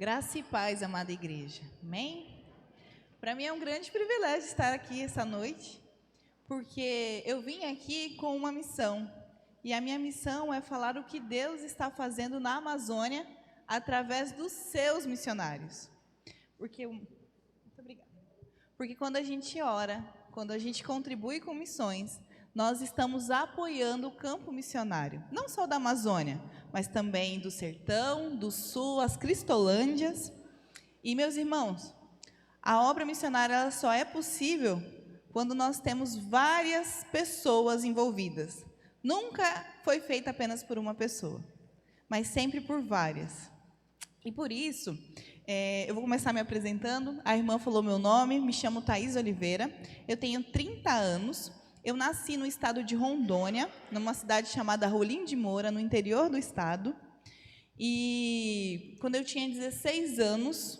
Graça e paz, amada igreja. Amém? Para mim é um grande privilégio estar aqui essa noite, porque eu vim aqui com uma missão. E a minha missão é falar o que Deus está fazendo na Amazônia através dos seus missionários. Muito obrigada. Porque quando a gente ora, quando a gente contribui com missões, nós estamos apoiando o campo missionário, não só da Amazônia, mas também do Sertão, do Sul, as Cristolândias. E, meus irmãos, a obra missionária ela só é possível quando nós temos várias pessoas envolvidas. Nunca foi feita apenas por uma pessoa, mas sempre por várias. E por isso, eu vou começar me apresentando. A irmã falou meu nome, me chamo Thaís Oliveira, eu tenho 30 anos. Eu nasci no estado de Rondônia, numa cidade chamada Rolim de Moura, no interior do estado. E quando eu tinha 16 anos,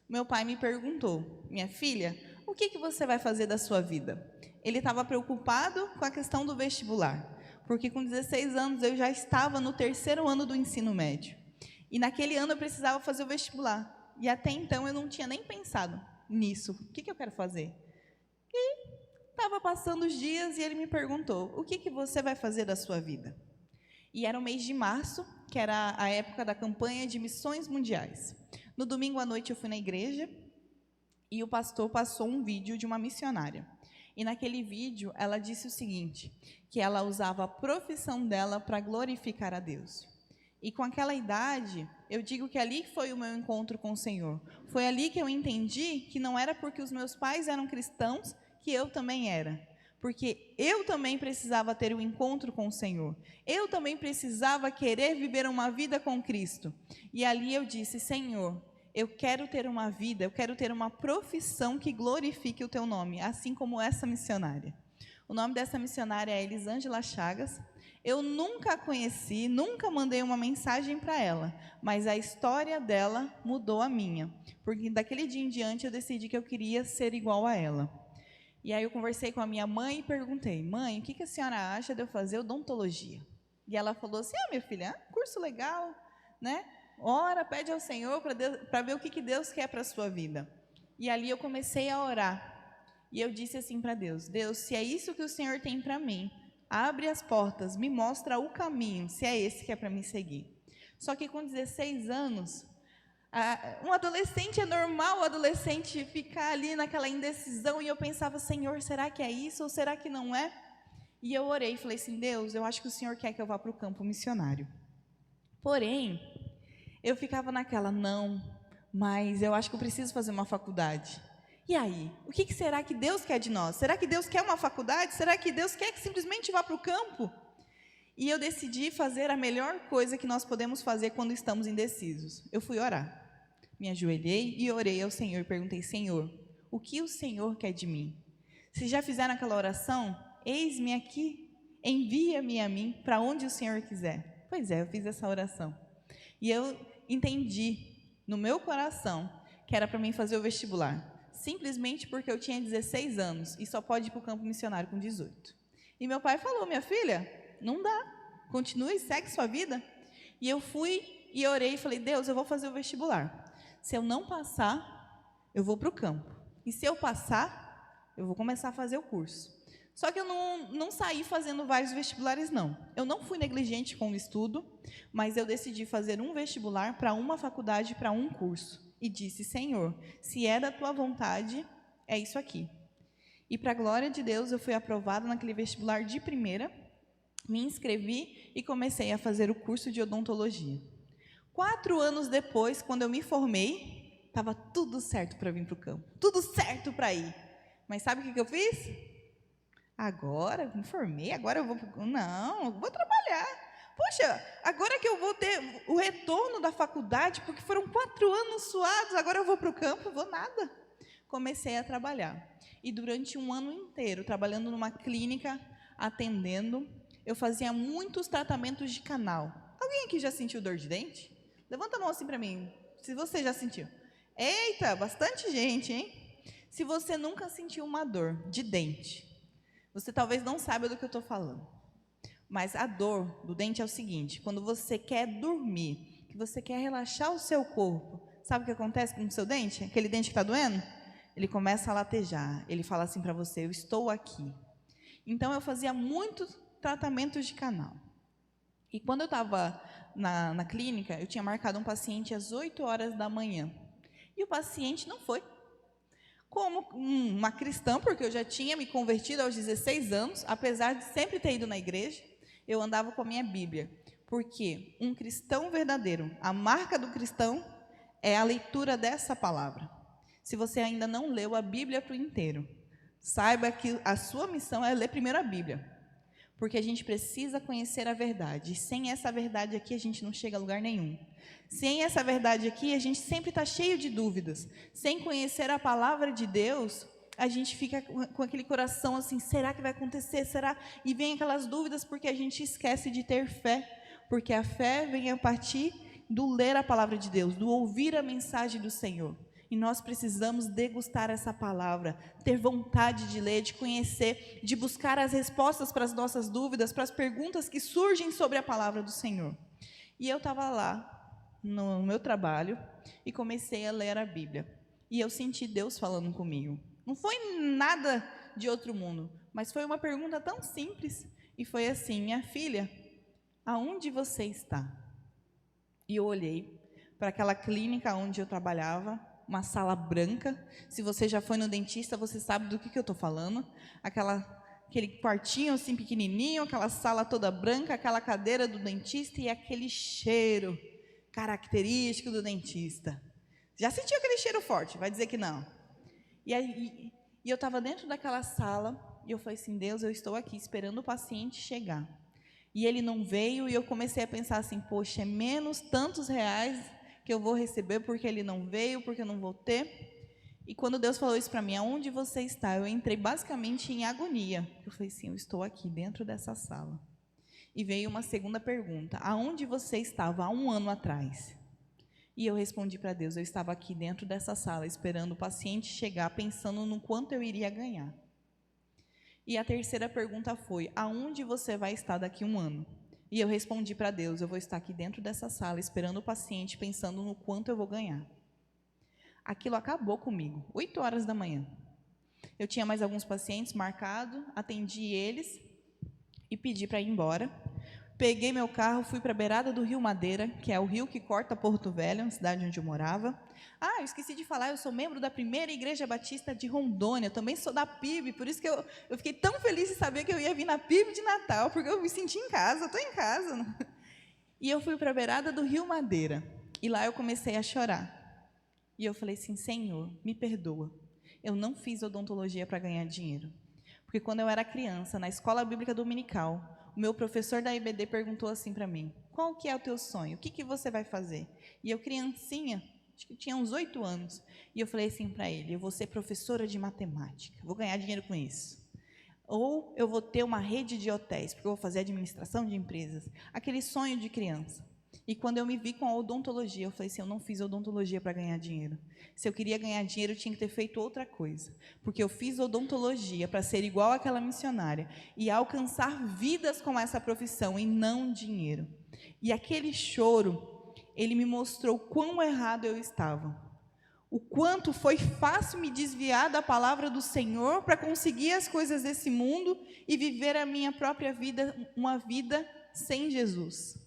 meu pai me perguntou: minha filha, o que você vai fazer da sua vida? Ele estava preocupado com a questão do vestibular, porque com 16 anos eu já estava no 3º ano do ensino médio. E naquele ano eu precisava fazer o vestibular. E até então eu não tinha nem pensado nisso. O que eu quero fazer? E estava passando os dias e ele me perguntou: o que você vai fazer da sua vida? E era o mês de março, que era a época da campanha de missões mundiais. No domingo à noite eu fui na igreja e o pastor passou um vídeo de uma missionária. E naquele vídeo ela disse o seguinte, que ela usava a profissão dela para glorificar a Deus. E com aquela idade, eu digo que ali foi o meu encontro com o Senhor. Foi ali que eu entendi que não era porque os meus pais eram cristãos que eu também era. Porque eu também precisava ter um encontro com o Senhor. Eu também precisava querer viver uma vida com Cristo. E ali eu disse: Senhor, eu quero ter uma vida, eu quero ter uma profissão que glorifique o teu nome, assim como essa missionária. O nome dessa missionária é Elisângela Chagas. Eu nunca a conheci, nunca mandei uma mensagem para ela, mas a história dela mudou a minha, porque daquele dia em diante eu decidi que eu queria ser igual a ela. E aí eu conversei com a minha mãe e perguntei: mãe, o que a senhora acha de eu fazer odontologia? E ela falou assim: minha filha, curso legal, né? Ora, pede ao Senhor para ver o que Deus quer para a sua vida. E ali eu comecei a orar. E eu disse assim para Deus: Deus, se é isso que o Senhor tem para mim, abre as portas, me mostra o caminho, se é esse que é para me seguir. Só que com 16 anos, um adolescente, é normal o adolescente ficar ali naquela indecisão, e eu pensava: Senhor, será que é isso ou será que não é? E eu orei e falei assim: Deus, eu acho que o Senhor quer que eu vá para o campo missionário. Porém, eu ficava naquela: não, mas eu acho que eu preciso fazer uma faculdade. E aí, o que será que Deus quer de nós? Será que Deus quer uma faculdade? Será que Deus quer que simplesmente vá para o campo? E eu decidi fazer a melhor coisa que nós podemos fazer quando estamos indecisos. Eu fui orar. Me ajoelhei e orei ao Senhor e perguntei: Senhor, o que o Senhor quer de mim? Se já fizeram aquela oração: eis-me aqui, envia-me a mim para onde o Senhor quiser. Pois é, eu fiz essa oração. E eu entendi no meu coração que era para mim fazer o vestibular, simplesmente porque eu tinha 16 anos e só pode ir para o campo missionário com 18. E meu pai falou: minha filha, não dá, continue, segue sua vida. E eu fui e orei e falei: Deus, eu vou fazer o vestibular. Se eu não passar, eu vou para o campo. E se eu passar, eu vou começar a fazer o curso. Só que eu não saí fazendo vários vestibulares, não. Eu não fui negligente com o estudo, mas eu decidi fazer um vestibular para uma faculdade, para um curso. E disse: Senhor, se é da tua vontade, é isso aqui. E para a glória de Deus, eu fui aprovada naquele vestibular de primeira, me inscrevi e comecei a fazer o curso de odontologia. 4 anos depois, quando eu me formei, estava tudo certo para vir para o campo, tudo certo para ir. Mas sabe o que eu fiz? Agora, me formei, agora eu vou... Não, eu vou trabalhar. Poxa, agora que eu vou ter o retorno da faculdade, porque foram 4 anos suados, agora eu vou para o campo, vou nada. Comecei a trabalhar. E durante um ano inteiro, trabalhando numa clínica, atendendo, eu fazia muitos tratamentos de canal. Alguém aqui já sentiu dor de dente? Levanta a mão assim para mim, se você já sentiu. Eita, bastante gente, hein? Se você nunca sentiu uma dor de dente, você talvez não saiba do que eu estou falando. Mas a dor do dente é o seguinte: quando você quer dormir, que você quer relaxar o seu corpo, sabe o que acontece com o seu dente? Aquele dente que está doendo? Ele começa a latejar. Ele fala assim para você: eu estou aqui. Então, eu fazia muitos tratamentos de canal. E quando eu estava na clínica, eu tinha marcado um paciente às 8 horas da manhã. E o paciente não foi. Como uma cristã, porque eu já tinha me convertido aos 16 anos, apesar de sempre ter ido na igreja, eu andava com a minha Bíblia. Porque um cristão verdadeiro, a marca do cristão é a leitura dessa palavra. Se você ainda não leu a Bíblia por inteiro, saiba que a sua missão é ler primeiro a Bíblia. Porque a gente precisa conhecer a verdade. E sem essa verdade aqui, a gente não chega a lugar nenhum. Sem essa verdade aqui, a gente sempre está cheio de dúvidas. Sem conhecer a palavra de Deus, a gente fica com aquele coração assim: será que vai acontecer? Será? E vem aquelas dúvidas porque a gente esquece de ter fé. Porque a fé vem a partir do ler a palavra de Deus, do ouvir a mensagem do Senhor. E nós precisamos degustar essa palavra, ter vontade de ler, de conhecer, de buscar as respostas para as nossas dúvidas, para as perguntas que surgem sobre a palavra do Senhor. E eu estava lá, no meu trabalho, e comecei a ler a Bíblia. E eu senti Deus falando comigo. Não foi nada de outro mundo, mas foi uma pergunta tão simples, e foi assim: minha filha, aonde você está? E eu olhei para aquela clínica onde eu trabalhava, uma sala branca. Se você já foi no dentista, você sabe do que eu estou falando. Aquele quartinho assim pequenininho, aquela sala toda branca, aquela cadeira do dentista e aquele cheiro característico do dentista. Já sentiu aquele cheiro forte? Vai dizer que não. E eu estava dentro daquela sala e eu falei assim: Deus, eu estou aqui esperando o paciente chegar. E ele não veio e eu comecei a pensar assim: poxa, é menos tantos reais que eu vou receber porque ele não veio, porque eu não vou ter. E quando Deus falou isso para mim: aonde você está? Eu entrei basicamente em agonia. Eu falei assim: eu estou aqui dentro dessa sala. E veio uma segunda pergunta: aonde você estava há 1 ano atrás? E eu respondi para Deus: eu estava aqui dentro dessa sala, esperando o paciente chegar, pensando no quanto eu iria ganhar. E a terceira pergunta foi: aonde você vai estar daqui a 1 ano? E eu respondi para Deus: eu vou estar aqui dentro dessa sala, esperando o paciente, pensando no quanto eu vou ganhar. Aquilo acabou comigo, 8 horas da manhã. Eu tinha mais alguns pacientes marcados, atendi eles e pedi para ir embora. Peguei meu carro, fui para a beirada do Rio Madeira, que é o rio que corta Porto Velho, cidade onde eu morava. Eu esqueci de falar, eu sou membro da primeira Igreja Batista de Rondônia, eu também sou da PIB, por isso que eu fiquei tão feliz de saber que eu ia vir na PIB de Natal, porque eu me senti em casa, estou em casa. E eu fui para a beirada do Rio Madeira, e lá eu comecei a chorar. E eu falei assim: Senhor, me perdoa, eu não fiz odontologia para ganhar dinheiro. Porque quando eu era criança, na escola bíblica dominical, o meu professor da IBD perguntou assim para mim: qual que é o teu sonho? O que você vai fazer? E eu, criancinha, acho que tinha uns 8 anos, e eu falei assim para ele: eu vou ser professora de matemática, vou ganhar dinheiro com isso. Ou eu vou ter uma rede de hotéis, porque eu vou fazer administração de empresas. Aquele sonho de criança. E quando eu me vi com a odontologia, eu falei assim: eu não fiz odontologia para ganhar dinheiro. Se eu queria ganhar dinheiro, eu tinha que ter feito outra coisa. Porque eu fiz odontologia para ser igual àquela missionária e alcançar vidas com essa profissão e não dinheiro. E aquele choro, ele me mostrou quão errado eu estava. O quanto foi fácil me desviar da palavra do Senhor para conseguir as coisas desse mundo e viver a minha própria vida, uma vida sem Jesus.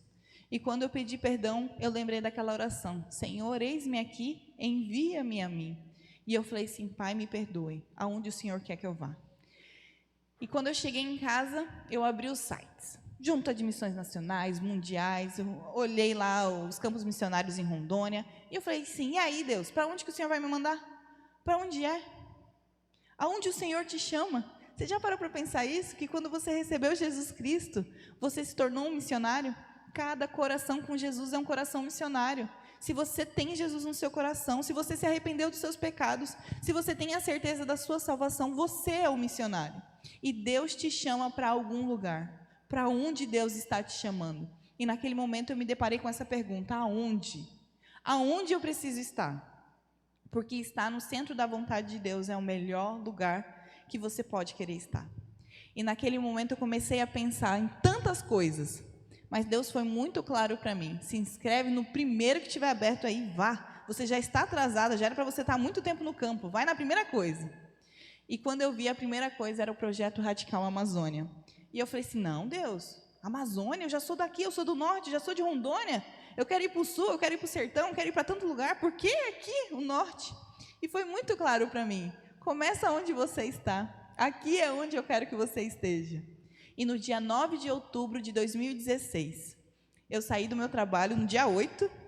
E quando eu pedi perdão, eu lembrei daquela oração: Senhor, eis-me aqui, envia-me a mim. E eu falei assim: Pai, me perdoe, aonde o Senhor quer que eu vá? E quando eu cheguei em casa, eu abri os sites, Junta de Missões Nacionais, Mundiais, eu olhei lá os campos missionários em Rondônia, e eu falei assim: e aí, Deus, para onde que o Senhor vai me mandar? Para onde é? Aonde o Senhor te chama? Você já parou para pensar isso? Que quando você recebeu Jesus Cristo, você se tornou um missionário? Cada coração com Jesus é um coração missionário. Se você tem Jesus no seu coração, se você se arrependeu dos seus pecados, se você tem a certeza da sua salvação, você é o missionário. E Deus te chama para algum lugar. Para onde Deus está te chamando? E naquele momento eu me deparei com essa pergunta: aonde? Aonde eu preciso estar? Porque estar no centro da vontade de Deus é o melhor lugar que você pode querer estar. E naquele momento eu comecei a pensar em tantas coisas, mas Deus foi muito claro para mim: se inscreve no primeiro que estiver aberto aí, vá. você já está atrasada, já era para você estar há muito tempo no campo, vai na primeira coisa. E quando eu vi, a primeira coisa era o Projeto Radical Amazônia. E eu falei assim, não, Deus, Amazônia, eu já sou daqui, eu sou do norte, já sou de Rondônia, eu quero ir para o sul, eu quero ir para o sertão, eu quero ir para tanto lugar, por que aqui, o norte? E foi muito claro para mim, começa onde você está, aqui é onde eu quero que você esteja. E no dia 9 de outubro de 2016, eu saí do meu trabalho no dia 8,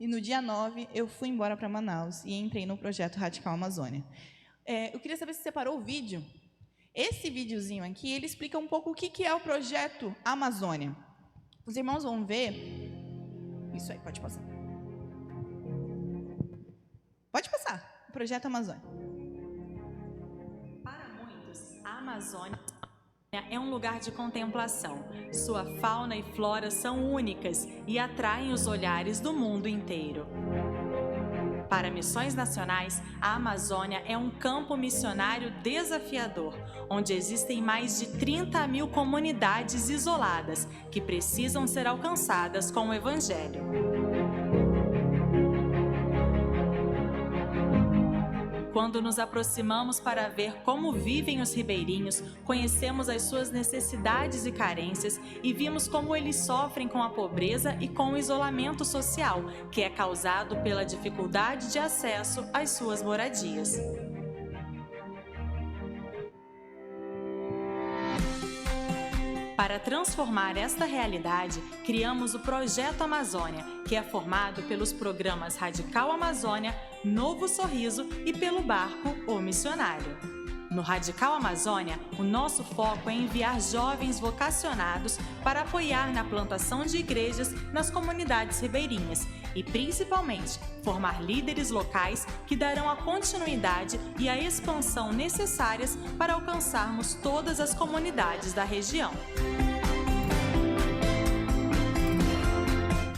e no dia 9 eu fui embora para Manaus e entrei no Projeto Radical Amazônia. Eu queria saber se você separou o vídeo. Esse videozinho aqui, ele explica um pouco o que é o Projeto Amazônia. Os irmãos vão ver. Isso aí, pode passar. Pode passar. O Projeto Amazônia. Para muitos, a Amazônia é um lugar de contemplação. Sua fauna e flora são únicas e atraem os olhares do mundo inteiro. Para missões nacionais, a Amazônia é um campo missionário desafiador, onde existem mais de 30.000 comunidades isoladas que precisam ser alcançadas com o Evangelho. Quando nos aproximamos para ver como vivem os ribeirinhos, conhecemos as suas necessidades e carências e vimos como eles sofrem com a pobreza e com o isolamento social, que é causado pela dificuldade de acesso às suas moradias. Para transformar esta realidade, criamos o Projeto Amazônia, que é formado pelos programas Radical Amazônia, Novo Sorriso e pelo barco O Missionário. No Radical Amazônia, o nosso foco é enviar jovens vocacionados para apoiar na plantação de igrejas nas comunidades ribeirinhas e, principalmente, formar líderes locais que darão a continuidade e a expansão necessárias para alcançarmos todas as comunidades da região.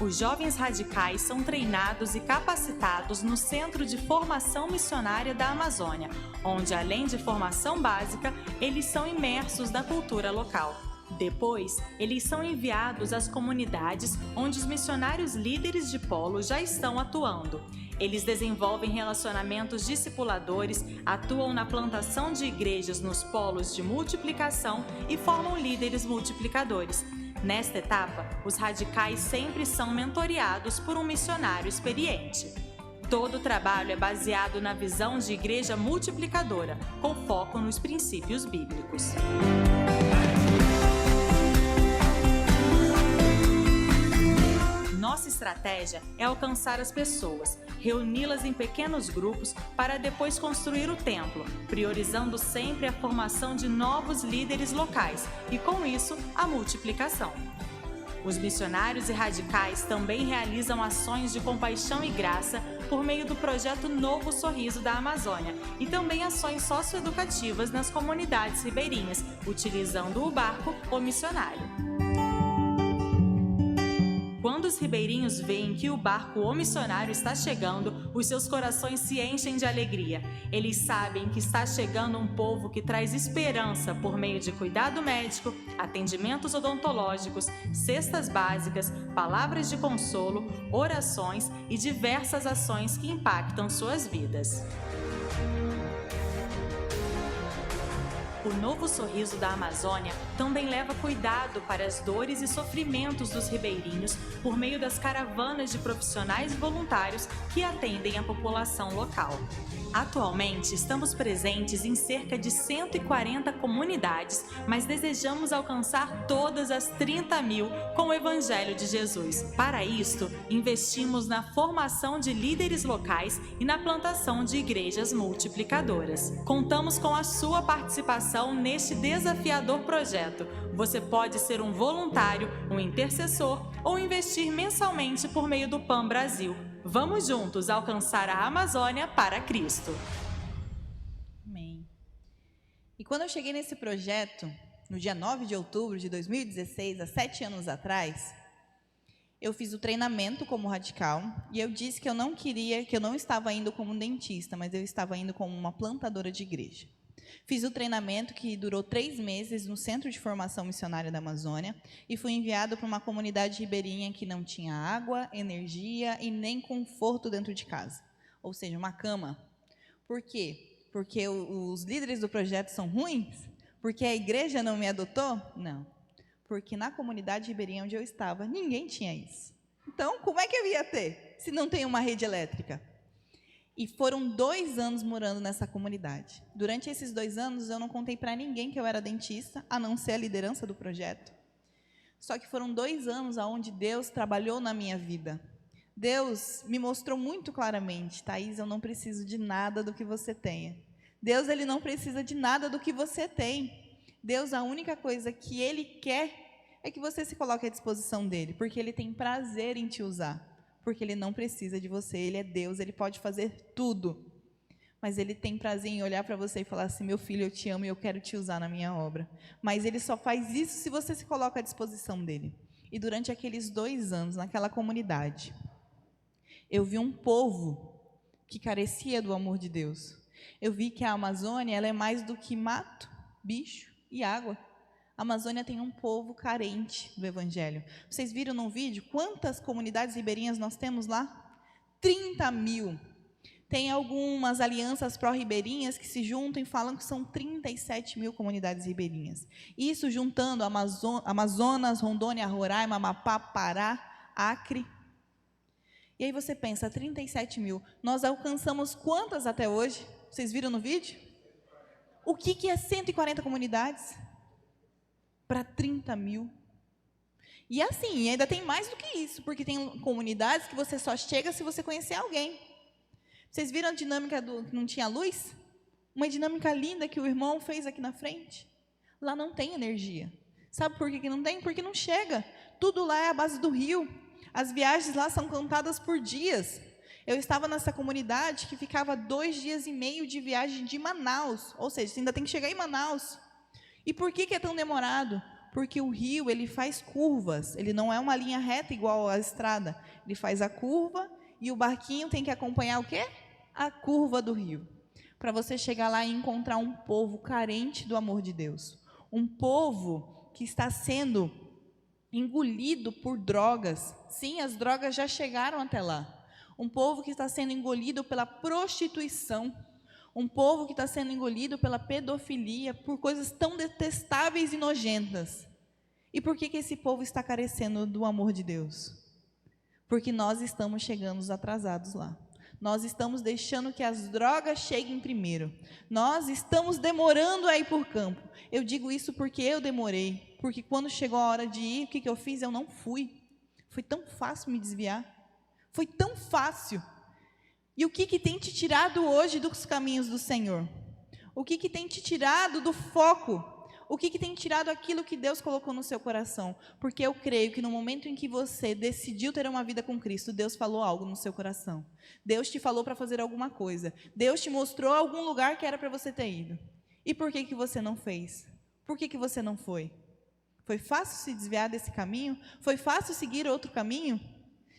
Os jovens radicais são treinados e capacitados no Centro de Formação Missionária da Amazônia, onde, além de formação básica, eles são imersos na cultura local. Depois, eles são enviados às comunidades onde os missionários líderes de polo já estão atuando. Eles desenvolvem relacionamentos discipuladores, atuam na plantação de igrejas nos polos de multiplicação e formam líderes multiplicadores. Nesta etapa, os radicais sempre são mentoreados por um missionário experiente. Todo o trabalho é baseado na visão de igreja multiplicadora, com foco nos princípios bíblicos. Nossa estratégia é alcançar as pessoas, reuni-las em pequenos grupos para depois construir o templo, priorizando sempre a formação de novos líderes locais e, com isso, a multiplicação. Os missionários e radicais também realizam ações de compaixão e graça por meio do projeto Novo Sorriso da Amazônia e também ações socioeducativas nas comunidades ribeirinhas, utilizando o barco O Missionário. Quando os ribeirinhos veem que o barco O Missionário está chegando, os seus corações se enchem de alegria. Eles sabem que está chegando um povo que traz esperança por meio de cuidado médico, atendimentos odontológicos, cestas básicas, palavras de consolo, orações e diversas ações que impactam suas vidas. O Novo Sorriso da Amazônia também leva cuidado para as dores e sofrimentos dos ribeirinhos por meio das caravanas de profissionais e voluntários que atendem a população local. Atualmente, estamos presentes em cerca de 140 comunidades, mas desejamos alcançar todas as 30.000 com o Evangelho de Jesus. Para isto, investimos na formação de líderes locais e na plantação de igrejas multiplicadoras. Contamos com a sua participação neste desafiador projeto. Você pode ser um voluntário, um intercessor ou investir mensalmente por meio do PAN Brasil. Vamos juntos alcançar a Amazônia para Cristo. Amém. E quando eu cheguei nesse projeto, no dia 9 de outubro de 2016, há 7 anos atrás, eu fiz o treinamento como radical e eu disse que eu não estava indo como dentista, mas eu estava indo como uma plantadora de igreja. Fiz o treinamento que durou 3 meses no Centro de Formação Missionária da Amazônia e fui enviado para uma comunidade ribeirinha que não tinha água, energia e nem conforto dentro de casa. ou seja, uma cama. Por quê? Porque os líderes do projeto são ruins? Porque a igreja não me adotou? Não. Porque na comunidade ribeirinha onde eu estava, ninguém tinha isso. Então, como é que eu ia ter, se não tem uma rede elétrica? E foram 2 anos morando nessa comunidade. Durante esses 2 anos, eu não contei para ninguém que eu era dentista, a não ser a liderança do projeto. Só que foram 2 anos onde Deus trabalhou na minha vida. Deus me mostrou muito claramente: Thaís, eu não preciso de nada do que você tenha. Deus, Ele não precisa de nada do que você tem. Deus, a única coisa que Ele quer é que você se coloque à disposição dEle, porque Ele tem prazer em te usar. Porque Ele não precisa de você, Ele é Deus, Ele pode fazer tudo. Mas Ele tem prazer em olhar para você e falar assim: meu filho, eu te amo e eu quero te usar na minha obra. Mas Ele só faz isso se você se coloca à disposição dEle. E durante aqueles 2 anos, naquela comunidade, eu vi um povo que carecia do amor de Deus. Eu vi que a Amazônia, ela é mais do que mato, bicho e água. A Amazônia tem um povo carente do Evangelho. Vocês viram no vídeo quantas comunidades ribeirinhas nós temos lá? 30.000. Tem algumas alianças pró-ribeirinhas que se juntam e falam que são 37.000 comunidades ribeirinhas. Isso juntando Amazonas, Rondônia, Roraima, Amapá, Pará, Acre. E aí você pensa, 37.000. Nós alcançamos quantas até hoje? Vocês viram no vídeo? O que é 140 comunidades? Para 30.000. E assim, ainda tem mais do que isso, porque tem comunidades que você só chega se você conhecer alguém. Vocês viram a dinâmica que não tinha luz? Uma dinâmica linda que o irmão fez aqui na frente. Lá não tem energia. Sabe por que não tem? Porque não chega. Tudo lá é a base do rio. As viagens lá são contadas por dias. Eu estava nessa comunidade que ficava 2 dias e meio de viagem de Manaus. Ou seja, você ainda tem que chegar em Manaus. E por que é tão demorado? Porque o rio, ele faz curvas, ele não é uma linha reta igual à estrada. Ele faz a curva e o barquinho tem que acompanhar o quê? A curva do rio. Para você chegar lá e encontrar um povo carente do amor de Deus. Um povo que está sendo engolido por drogas. Sim, as drogas já chegaram até lá. Um povo que está sendo engolido pela prostituição. Um povo que está sendo engolido pela pedofilia, por coisas tão detestáveis e nojentas. E por que esse povo está carecendo do amor de Deus? Porque nós estamos chegando atrasados lá. Nós estamos deixando que as drogas cheguem primeiro. Nós estamos demorando a ir por campo. Eu digo isso porque eu demorei. Porque quando chegou a hora de ir, o que eu fiz? Eu não fui. Foi tão fácil me desviar. Foi tão fácil. E o que tem te tirado hoje dos caminhos do Senhor? O que tem te tirado do foco? O que tem tirado aquilo que Deus colocou no seu coração? Porque eu creio que no momento em que você decidiu ter uma vida com Cristo, Deus falou algo no seu coração. Deus te falou para fazer alguma coisa. Deus te mostrou algum lugar que era para você ter ido. E por que você não fez? Por que você não foi? Foi fácil se desviar desse caminho? Foi fácil seguir outro caminho?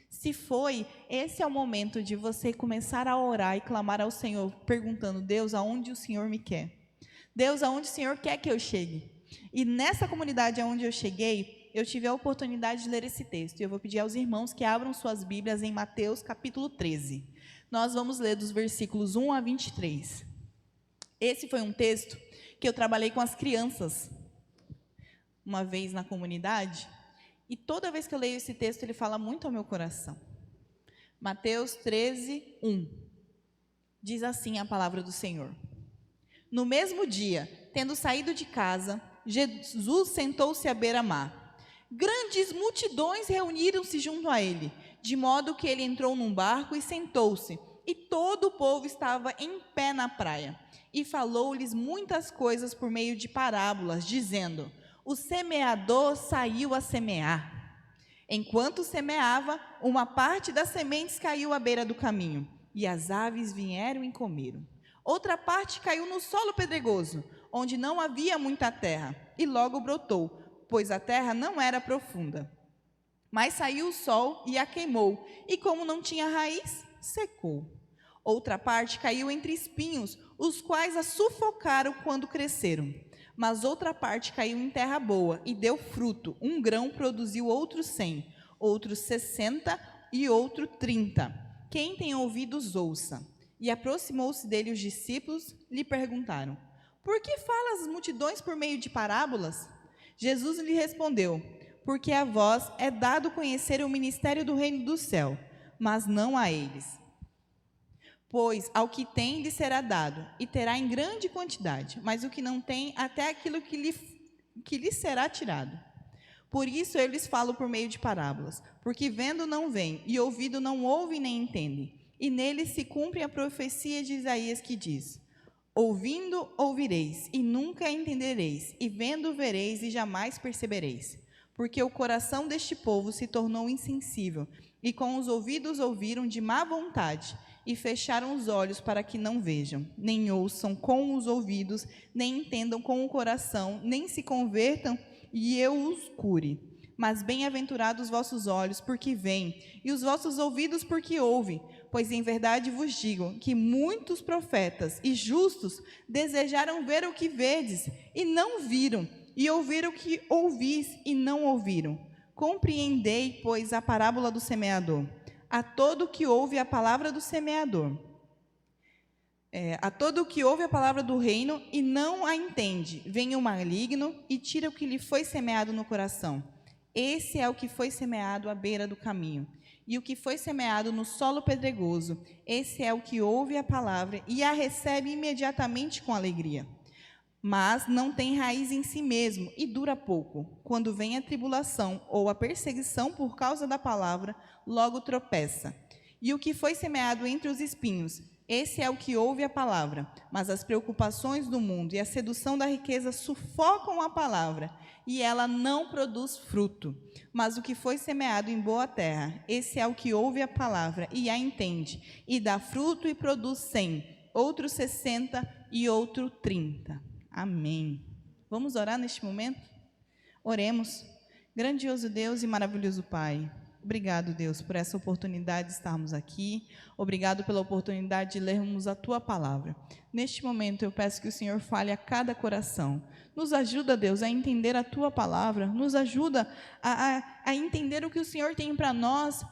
Se foi, esse é o momento de você começar a orar e clamar ao Senhor, perguntando: Deus, aonde o Senhor me quer? Deus, aonde o Senhor quer que eu chegue? E nessa comunidade aonde eu cheguei, eu tive a oportunidade de ler esse texto. E eu vou pedir aos irmãos que abram suas Bíblias em Mateus capítulo 13. Nós vamos ler dos versículos 1 a 23. Esse foi um texto que eu trabalhei com as crianças uma vez na comunidade. E toda vez que eu leio esse texto, ele fala muito ao meu coração. Mateus 13, 1. Diz assim a palavra do Senhor. No mesmo dia, tendo saído de casa, Jesus sentou-se à beira-mar. Grandes multidões reuniram-se junto a ele, de modo que ele entrou num barco e sentou-se, e todo o povo estava em pé na praia. E falou-lhes muitas coisas por meio de parábolas, dizendo: o semeador saiu a semear. Enquanto semeava, uma parte das sementes caiu à beira do caminho, e as aves vieram e comeram. Outra parte caiu no solo pedregoso, onde não havia muita terra, e logo brotou, pois a terra não era profunda. Mas saiu o sol e a queimou, e como não tinha raiz, secou. Outra parte caiu entre espinhos, os quais a sufocaram quando cresceram. Mas outra parte caiu em terra boa e deu fruto. Um grão produziu outros 100, outros 60 e outro 30. Quem tem ouvidos, ouça. E aproximou-se dele os discípulos, lhe perguntaram: por que fala as multidões por meio de parábolas? Jesus lhe respondeu: porque a vós é dado conhecer o ministério do reino do céu, mas não a eles. Pois ao que tem lhe será dado, e terá em grande quantidade, mas o que não tem, até aquilo que lhe será tirado. Por isso eu lhes falo por meio de parábolas, porque vendo não veem, e ouvindo não ouvem nem entendem. E neles se cumpre a profecia de Isaías que diz: ouvindo ouvireis, e nunca entendereis, e vendo vereis, e jamais percebereis. Porque o coração deste povo se tornou insensível, e com os ouvidos ouviram de má vontade, e fecharam os olhos para que não vejam, nem ouçam com os ouvidos, nem entendam com o coração, nem se convertam, e eu os cure. Mas bem-aventurados os vossos olhos, porque veem, e os vossos ouvidos, porque ouvem. Pois em verdade vos digo que muitos profetas e justos desejaram ver o que vedes, e não viram, e ouvir o que ouvis, e não ouviram. Compreendei, pois, a parábola do semeador. A todo que ouve a palavra do semeador, a todo que ouve a palavra do reino e não a entende, vem o maligno e tira o que lhe foi semeado no coração. Esse é o que foi semeado à beira do caminho. E o que foi semeado no solo pedregoso, esse é o que ouve a palavra e a recebe imediatamente com alegria. Mas não tem raiz em si mesmo e dura pouco. Quando vem a tribulação ou a perseguição por causa da palavra, logo tropeça. E o que foi semeado entre os espinhos, esse é o que ouve a palavra, mas as preocupações do mundo e a sedução da riqueza sufocam a palavra, e ela não produz fruto. Mas o que foi semeado em boa terra, esse é o que ouve a palavra e a entende, e dá fruto e produz 100, outro 60 e outro 30. Amém. Vamos orar neste momento? Oremos. Grandioso Deus e maravilhoso Pai, obrigado, Deus, por essa oportunidade de estarmos aqui. Obrigado pela oportunidade de lermos a Tua palavra. Neste momento, eu peço que o Senhor fale a cada coração. Nos ajuda, Deus, a entender a Tua palavra. Nos ajuda a entender o que o Senhor tem para nós.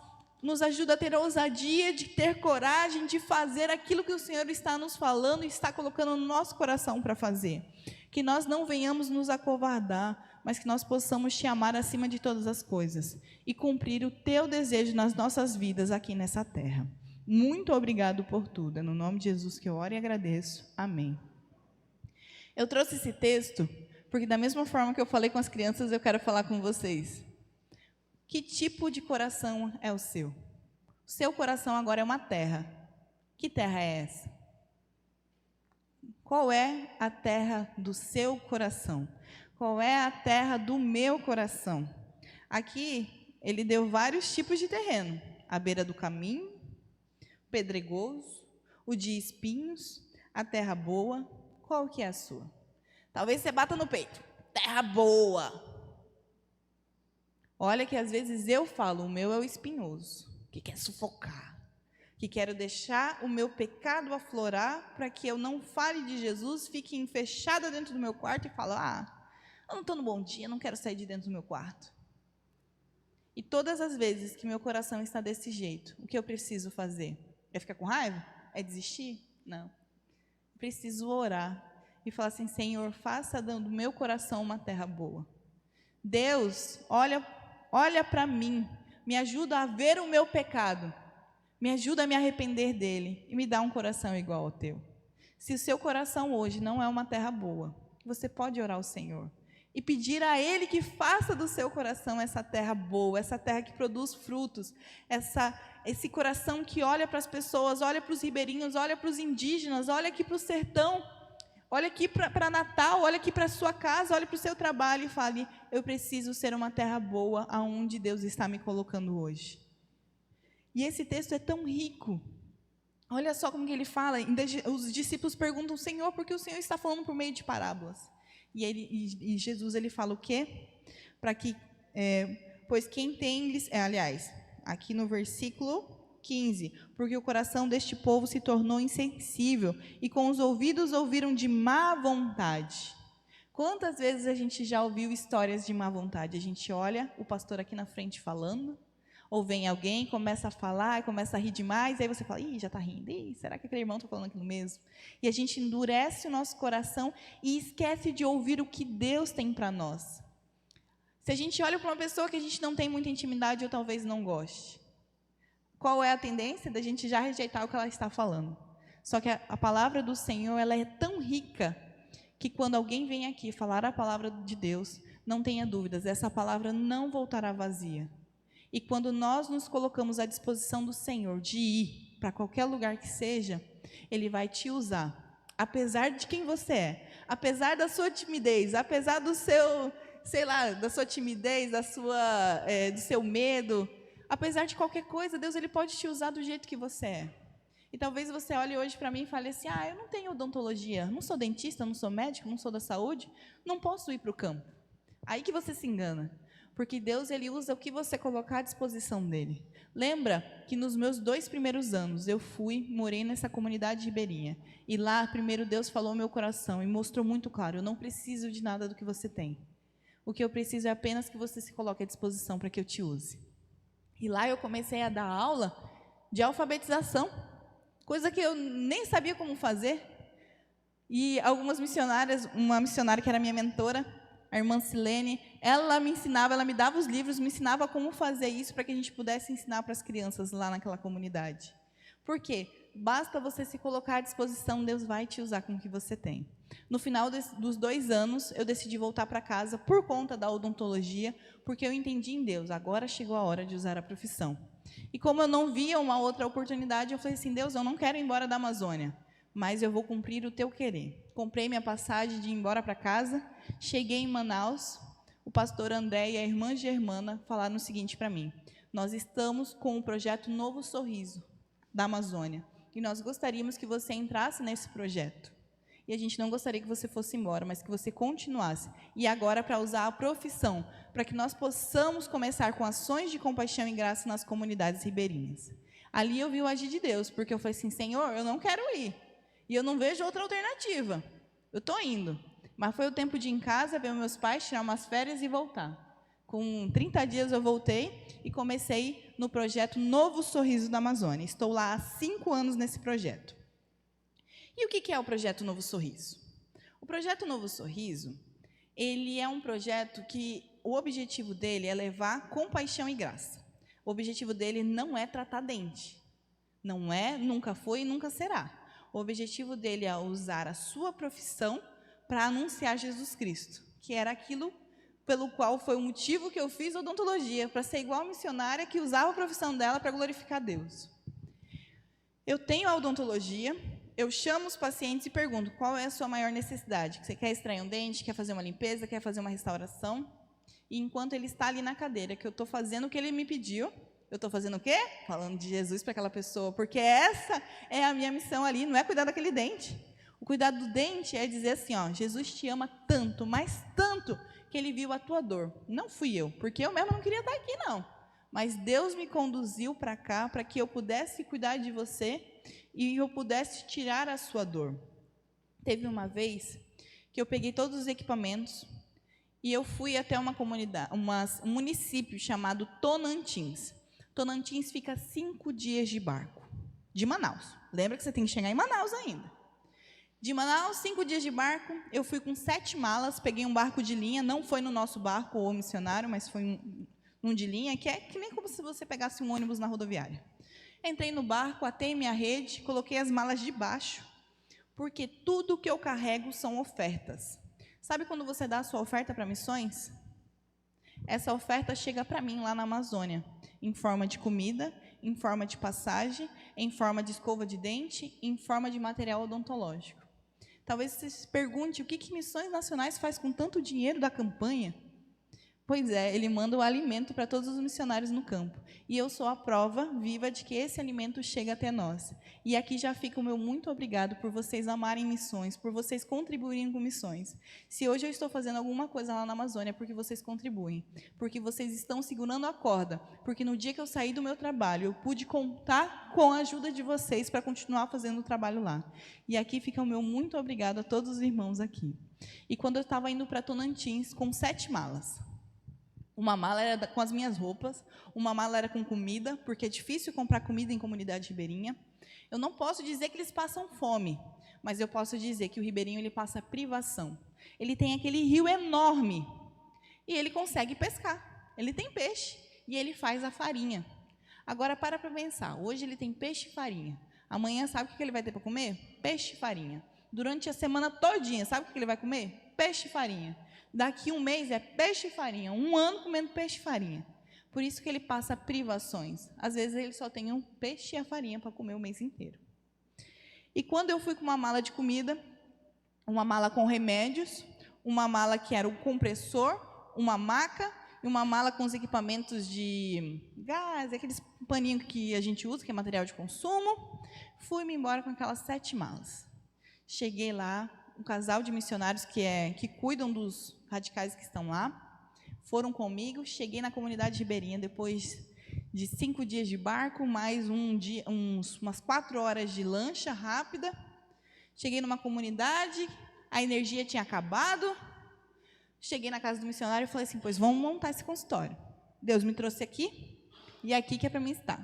Nos ajuda a ter a ousadia de ter coragem de fazer aquilo que o Senhor está nos falando e está colocando no nosso coração para fazer. Que nós não venhamos nos acovardar, mas que nós possamos Te amar acima de todas as coisas e cumprir o Teu desejo nas nossas vidas aqui nessa terra. Muito obrigado por tudo. É no nome de Jesus que eu oro e agradeço. Amém. Eu trouxe esse texto porque, da mesma forma que eu falei com as crianças, eu quero falar com vocês. Que tipo de coração é o seu? O seu coração agora é uma terra. Que terra é essa? Qual é a terra do seu coração? Qual é a terra do meu coração? Aqui, ele deu vários tipos de terreno. A beira do caminho, pedregoso, o de espinhos, a terra boa. Qual que é a sua? Talvez você bata no peito. Terra boa. Olha que às vezes eu falo, o meu é o espinhoso, que quer sufocar, que quero deixar o meu pecado aflorar para que eu não fale de Jesus, fique fechada dentro do meu quarto e falo, eu não estou no bom dia, não quero sair de dentro do meu quarto. E todas as vezes que meu coração está desse jeito, o que eu preciso fazer? É ficar com raiva? É desistir? Não. Preciso orar e falar assim, Senhor, faça do meu coração uma terra boa. Deus, olha para mim, me ajuda a ver o meu pecado, me ajuda a me arrepender dele e me dá um coração igual ao teu. Se o seu coração hoje não é uma terra boa, você pode orar ao Senhor e pedir a Ele que faça do seu coração essa terra boa, essa terra que produz frutos, esse coração que olha para as pessoas, olha para os ribeirinhos, olha para os indígenas, olha aqui para o sertão, olha aqui para Natal, olha aqui para a sua casa, olha para o seu trabalho e fale, eu preciso ser uma terra boa aonde Deus está me colocando hoje. E esse texto é tão rico. Olha só como que ele fala, os discípulos perguntam, Senhor, por que o Senhor está falando por meio de parábolas? E Jesus, ele fala o quê? Para que, pois quem tem, aqui no versículo 15, porque o coração deste povo se tornou insensível e com os ouvidos ouviram de má vontade. Quantas vezes a gente já ouviu histórias de má vontade? A gente olha o pastor aqui na frente falando, Ou vem alguém, começa a falar, começa a rir demais, aí você fala, ih, já está rindo, ih, será que aquele irmão está falando aquilo mesmo? E a gente endurece o nosso coração e esquece de ouvir o que Deus tem para nós. Se a gente olha para uma pessoa que a gente não tem muita intimidade ou talvez não goste, qual é a tendência da gente já rejeitar o que ela está falando? Só que a palavra do Senhor, ela é tão rica que quando alguém vem aqui falar a palavra de Deus, não tenha dúvidas, essa palavra não voltará vazia. E quando nós nos colocamos à disposição do Senhor de ir para qualquer lugar que seja, Ele vai te usar, apesar de quem você é, apesar da sua timidez, apesar do seu, sei lá, da sua timidez, do seu medo, apesar de qualquer coisa, Deus ele pode te usar do jeito que você é. E talvez você olhe hoje para mim e fale assim, eu não tenho odontologia, não sou dentista, não sou médico, não sou da saúde, não posso ir para o campo. Aí que você se engana, porque Deus ele usa o que você colocar à disposição dele. Lembra que nos meus 2 primeiros anos eu morei nessa comunidade ribeirinha, e lá primeiro Deus falou ao meu coração e mostrou muito claro, eu não preciso de nada do que você tem. O que eu preciso é apenas que você se coloque à disposição para que eu te use. E lá eu comecei a dar aula de alfabetização, coisa que eu nem sabia como fazer. E algumas missionárias, uma missionária que era minha mentora, a irmã Silene, ela me ensinava, ela me dava os livros, me ensinava como fazer isso para que a gente pudesse ensinar para as crianças lá naquela comunidade. Por quê? Basta você se colocar à disposição, Deus vai te usar com o que você tem. No final dos 2 anos, eu decidi voltar para casa por conta da odontologia, porque eu entendi em Deus, agora chegou a hora de usar a profissão. E como eu não via uma outra oportunidade, eu falei assim, Deus, eu não quero ir embora da Amazônia, mas eu vou cumprir o teu querer. Comprei minha passagem de ir embora para casa, cheguei em Manaus, o pastor André e a irmã Germana falaram o seguinte para mim, nós estamos com o projeto Novo Sorriso da Amazônia, e nós gostaríamos que você entrasse nesse projeto. E a gente não gostaria que você fosse embora, mas que você continuasse. E agora para usar a profissão, para que nós possamos começar com ações de compaixão e graça nas comunidades ribeirinhas. Ali eu vi o agir de Deus, porque eu falei assim, Senhor, eu não quero ir. E eu não vejo outra alternativa. Eu estou indo. Mas foi o tempo de ir em casa, ver meus pais, tirar umas férias e voltar. Com 30 dias eu voltei e comecei no projeto Novo Sorriso da Amazônia. Estou lá há 5 anos nesse projeto. E o que é o projeto Novo Sorriso? O projeto Novo Sorriso, ele é um projeto que o objetivo dele é levar compaixão e graça. O objetivo dele não é tratar dente. Não é, nunca foi e nunca será. O objetivo dele é usar a sua profissão para anunciar Jesus Cristo, que era aquilo pelo qual foi o motivo que eu fiz odontologia, para ser igual a missionária que usava a profissão dela para glorificar Deus. Eu tenho a odontologia, eu chamo os pacientes e pergunto, qual é a sua maior necessidade? Você quer extrair um dente, quer fazer uma limpeza, quer fazer uma restauração? E enquanto ele está ali na cadeira, que eu estou fazendo o que ele me pediu, eu estou fazendo o quê? Falando de Jesus para aquela pessoa, porque essa é a minha missão ali, não é cuidar daquele dente. O cuidado do dente é dizer assim, Jesus te ama tanto, mas tanto, que ele viu a tua dor. Não fui eu, porque eu mesmo não queria estar aqui, não. Mas Deus me conduziu para cá, para que eu pudesse cuidar de você e eu pudesse tirar a sua dor. Teve uma vez que eu peguei todos os equipamentos e eu fui até uma comunidade, um município chamado Tonantins. Tonantins fica 5 dias de barco, de Manaus. Lembra que você tem que chegar em Manaus ainda. De Manaus, 5 dias de barco, eu fui com 7 malas, peguei um barco de linha, não foi no nosso barco ou missionário, mas foi um de linha, que é que nem como se você pegasse um ônibus na rodoviária. Entrei no barco, atei minha rede, coloquei as malas debaixo, porque tudo que eu carrego são ofertas. Sabe quando você dá a sua oferta para missões? Essa oferta chega para mim lá na Amazônia, em forma de comida, em forma de passagem, em forma de escova de dente, em forma de material odontológico. Talvez você se pergunte, o que Missões Nacionais faz com tanto dinheiro da campanha? Pois é, ele manda o alimento para todos os missionários no campo. E eu sou a prova viva de que esse alimento chega até nós. E aqui já fica o meu muito obrigado por vocês amarem missões, por vocês contribuírem com missões. Se hoje eu estou fazendo alguma coisa lá na Amazônia, é porque vocês contribuem, porque vocês estão segurando a corda, porque no dia que eu saí do meu trabalho, eu pude contar com a ajuda de vocês para continuar fazendo o trabalho lá. E aqui fica o meu muito obrigado a todos os irmãos aqui. E quando eu estava indo para Tonantins com 7 malas, Uma mala era com as minhas roupas, uma mala era com comida, porque é difícil comprar comida em comunidade ribeirinha. Eu não posso dizer que eles passam fome, mas eu posso dizer que o ribeirinho ele passa privação. Ele tem aquele rio enorme e ele consegue pescar. Ele tem peixe e ele faz a farinha. Agora, para pensar. Hoje ele tem peixe e farinha. Amanhã, sabe o que ele vai ter para comer? Peixe e farinha. Durante a semana todinha, sabe o que ele vai comer? Peixe e farinha. Daqui um mês é peixe e farinha. Um ano comendo peixe e farinha. Por isso que ele passa privações. Às vezes ele só tem um peixe e a farinha para comer o mês inteiro. E quando eu fui com uma mala de comida, uma mala com remédios, uma mala que era o compressor, uma maca e uma mala com os equipamentos de gás, aqueles paninhos que a gente usa, que é material de consumo, fui-me embora com aquelas 7 malas. Cheguei lá, um casal de missionários que cuidam dos radicais que estão lá, foram comigo, cheguei na comunidade ribeirinha depois de 5 dias de barco, mais umas 4 horas de lancha rápida. Cheguei numa comunidade, a energia tinha acabado. Cheguei na casa do missionário e falei assim, pois vamos montar esse consultório. Deus me trouxe aqui, e é aqui que é para mim estar.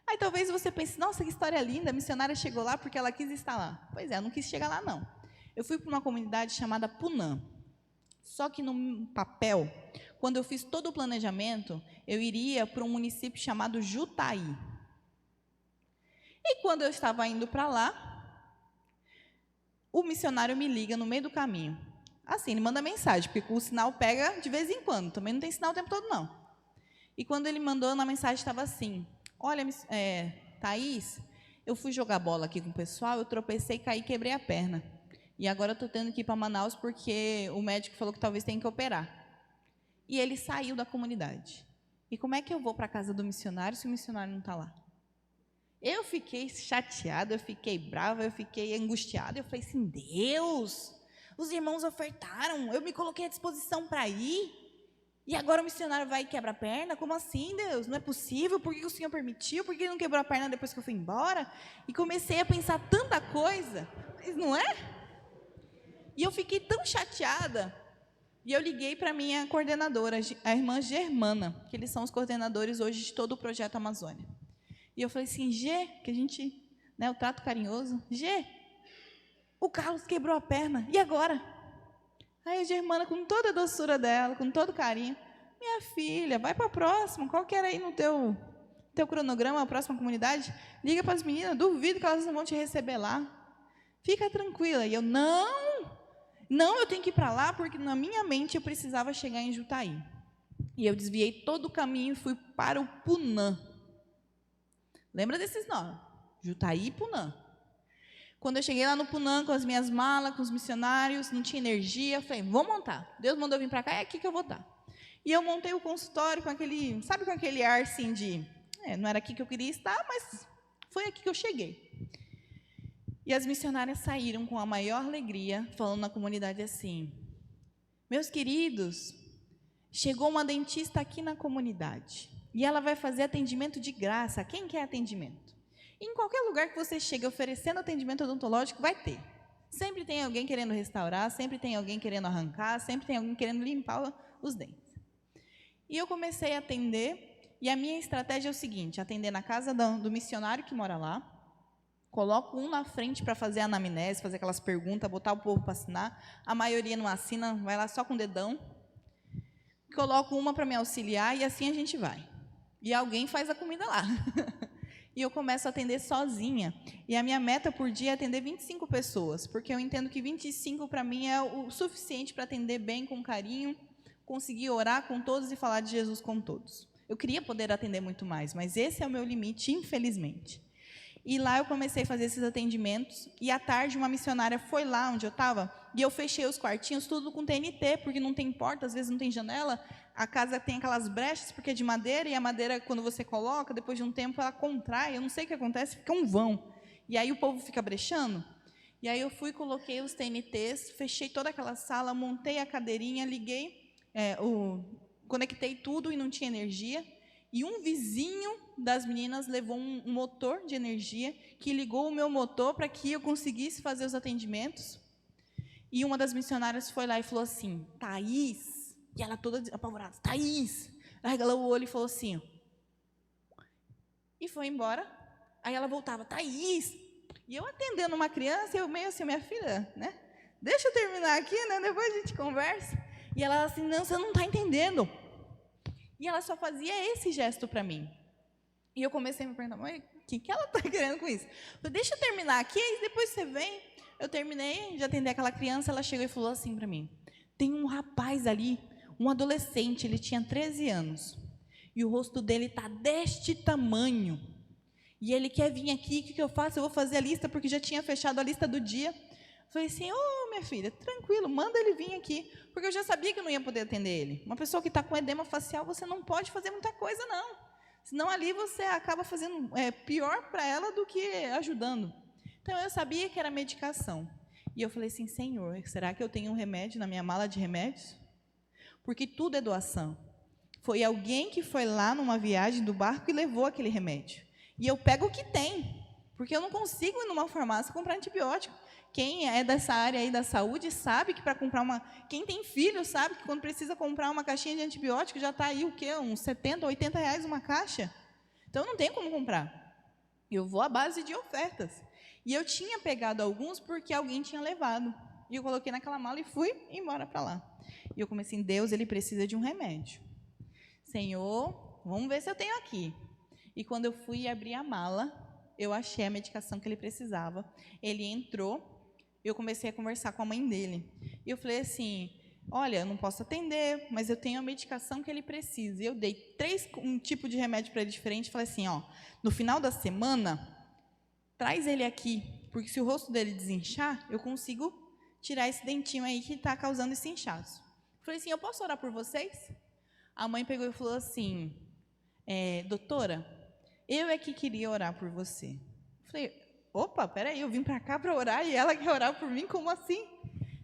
Aí talvez você pense, nossa, que história linda, a missionária chegou lá porque ela quis estar lá. Pois é, eu não quis chegar lá, não. Eu fui para uma comunidade chamada Punã. Só que no papel, quando eu fiz todo o planejamento, eu iria para um município chamado Jutaí. E quando eu estava indo para lá, o missionário me liga no meio do caminho. Assim, ele manda mensagem, porque o sinal pega de vez em quando, também não tem sinal o tempo todo, não. E quando ele mandou, na mensagem estava assim, olha, Thaís, eu fui jogar bola aqui com o pessoal, eu tropecei, caí e quebrei a perna. E agora eu estou tendo que ir para Manaus porque o médico falou que talvez tenha que operar. E ele saiu da comunidade. E como é que eu vou para a casa do missionário se o missionário não está lá? Eu fiquei chateada, eu fiquei brava, eu fiquei angustiada. Eu falei assim, Deus, os irmãos ofertaram, eu me coloquei à disposição para ir. E agora o missionário vai e quebra a perna? Como assim, Deus? Não é possível? Por que o Senhor permitiu? Por que ele não quebrou a perna depois que eu fui embora? E comecei a pensar tanta coisa, mas não é? E eu fiquei tão chateada, e eu liguei para a minha coordenadora, a irmã Germana, que eles são os coordenadores hoje de todo o Projeto Amazônia. E eu falei assim, Gê, que a gente, né, o trato carinhoso, Gê, o Carlos quebrou a perna, e agora? Aí a Germana, com toda a doçura dela, com todo carinho, minha filha, vai para a próxima, qual que era aí no teu cronograma, a próxima comunidade? Liga para as meninas, duvido que elas não vão te receber lá. Fica tranquila. E eu, não, eu tenho que ir para lá, porque na minha mente eu precisava chegar em Jutaí. E eu desviei todo o caminho e fui para o Punã. Lembra desses nomes? Jutaí e Punã. Quando eu cheguei lá no Punã, com as minhas malas, com os missionários, não tinha energia, eu falei, vou montar. Deus mandou vir para cá, é aqui que eu vou estar. E eu montei o consultório com aquele, sabe, com aquele ar assim de, não era aqui que eu queria estar, mas foi aqui que eu cheguei. E as missionárias saíram com a maior alegria, falando na comunidade assim, meus queridos, chegou uma dentista aqui na comunidade, e ela vai fazer atendimento de graça. Quem quer atendimento? Em qualquer lugar que você chegue oferecendo atendimento odontológico, vai ter. Sempre tem alguém querendo restaurar, sempre tem alguém querendo arrancar, sempre tem alguém querendo limpar os dentes. E eu comecei a atender, e a minha estratégia é o seguinte, atender na casa do missionário que mora lá, coloco um na frente para fazer a anamnese, fazer aquelas perguntas, botar o povo para assinar. A maioria não assina, vai lá só com o dedão. Coloco uma para me auxiliar e assim a gente vai. E alguém faz a comida lá. E eu começo a atender sozinha. E a minha meta por dia é atender 25 pessoas, porque eu entendo que 25 para mim é o suficiente para atender bem, com carinho, conseguir orar com todos e falar de Jesus com todos. Eu queria poder atender muito mais, mas esse é o meu limite, infelizmente. E lá eu comecei a fazer esses atendimentos, e à tarde uma missionária foi lá onde eu estava, e eu fechei os quartinhos, tudo com TNT, porque não tem porta, às vezes não tem janela, a casa tem aquelas brechas, porque é de madeira, e a madeira, quando você coloca, depois de um tempo, ela contrai, eu não sei o que acontece, fica um vão. E aí o povo fica brechando, e aí eu fui, coloquei os TNTs, fechei toda aquela sala, montei a cadeirinha, liguei, conectei tudo e não tinha energia. E um vizinho das meninas levou um motor de energia que ligou o meu motor para que eu conseguisse fazer os atendimentos. E uma das missionárias foi lá e falou assim, Thaís, E ela toda apavorada, Thaís, arregalou o olho e falou assim, e foi embora. Aí ela voltava, Thaís, e eu atendendo uma criança, eu meio assim, minha filha, né? Deixa eu terminar aqui, né? Depois a gente conversa. E ela assim, não, você não está entendendo. E ela só fazia esse gesto para mim. E eu comecei a me perguntar, mas o que ela está querendo com isso? Eu falei, deixa eu terminar aqui, e depois você vem. Eu terminei de atender aquela criança, ela chegou e falou assim para mim, tem um rapaz ali, um adolescente, ele tinha 13 anos, e o rosto dele está deste tamanho, e ele quer vir aqui, o que eu faço? Eu vou fazer a lista, porque já tinha fechado a lista do dia. Eu falei assim, minha filha, tranquilo, manda ele vir aqui, porque eu já sabia que eu não ia poder atender ele. Uma pessoa que está com edema facial, você não pode fazer muita coisa, não. Senão ali você acaba fazendo pior para ela do que ajudando. Então eu sabia que era medicação. E eu falei assim, Senhor, será que eu tenho um remédio na minha mala de remédios? Porque tudo é doação. Foi alguém que foi lá numa viagem do barco e levou aquele remédio. E eu pego o que tem, porque eu não consigo ir numa farmácia comprar antibiótico. Quem é dessa área aí da saúde sabe que para comprar quem tem filho sabe que quando precisa comprar uma caixinha de antibiótico já está aí o quê? Uns 70, 80 reais uma caixa. Então não tem como comprar. Eu vou à base de ofertas. E eu tinha pegado alguns porque alguém tinha levado. E eu coloquei naquela mala e fui embora para lá. E eu comecei, Deus, ele precisa de um remédio. Senhor, vamos ver se eu tenho aqui. E quando eu fui abrir a mala, eu achei a medicação que ele precisava. Ele entrou. Eu comecei a conversar com a mãe dele. E eu falei assim, olha, eu não posso atender, mas eu tenho a medicação que ele precisa. E eu dei um tipo de remédio para ele diferente. Falei assim, no final da semana, traz ele aqui, porque se o rosto dele desinchar, eu consigo tirar esse dentinho aí que está causando esse inchaço. Falei assim, eu posso orar por vocês? A mãe pegou e falou assim, doutora, eu é que queria orar por você. Falei, opa, peraí, eu vim para cá para orar e ela quer orar por mim? Como assim?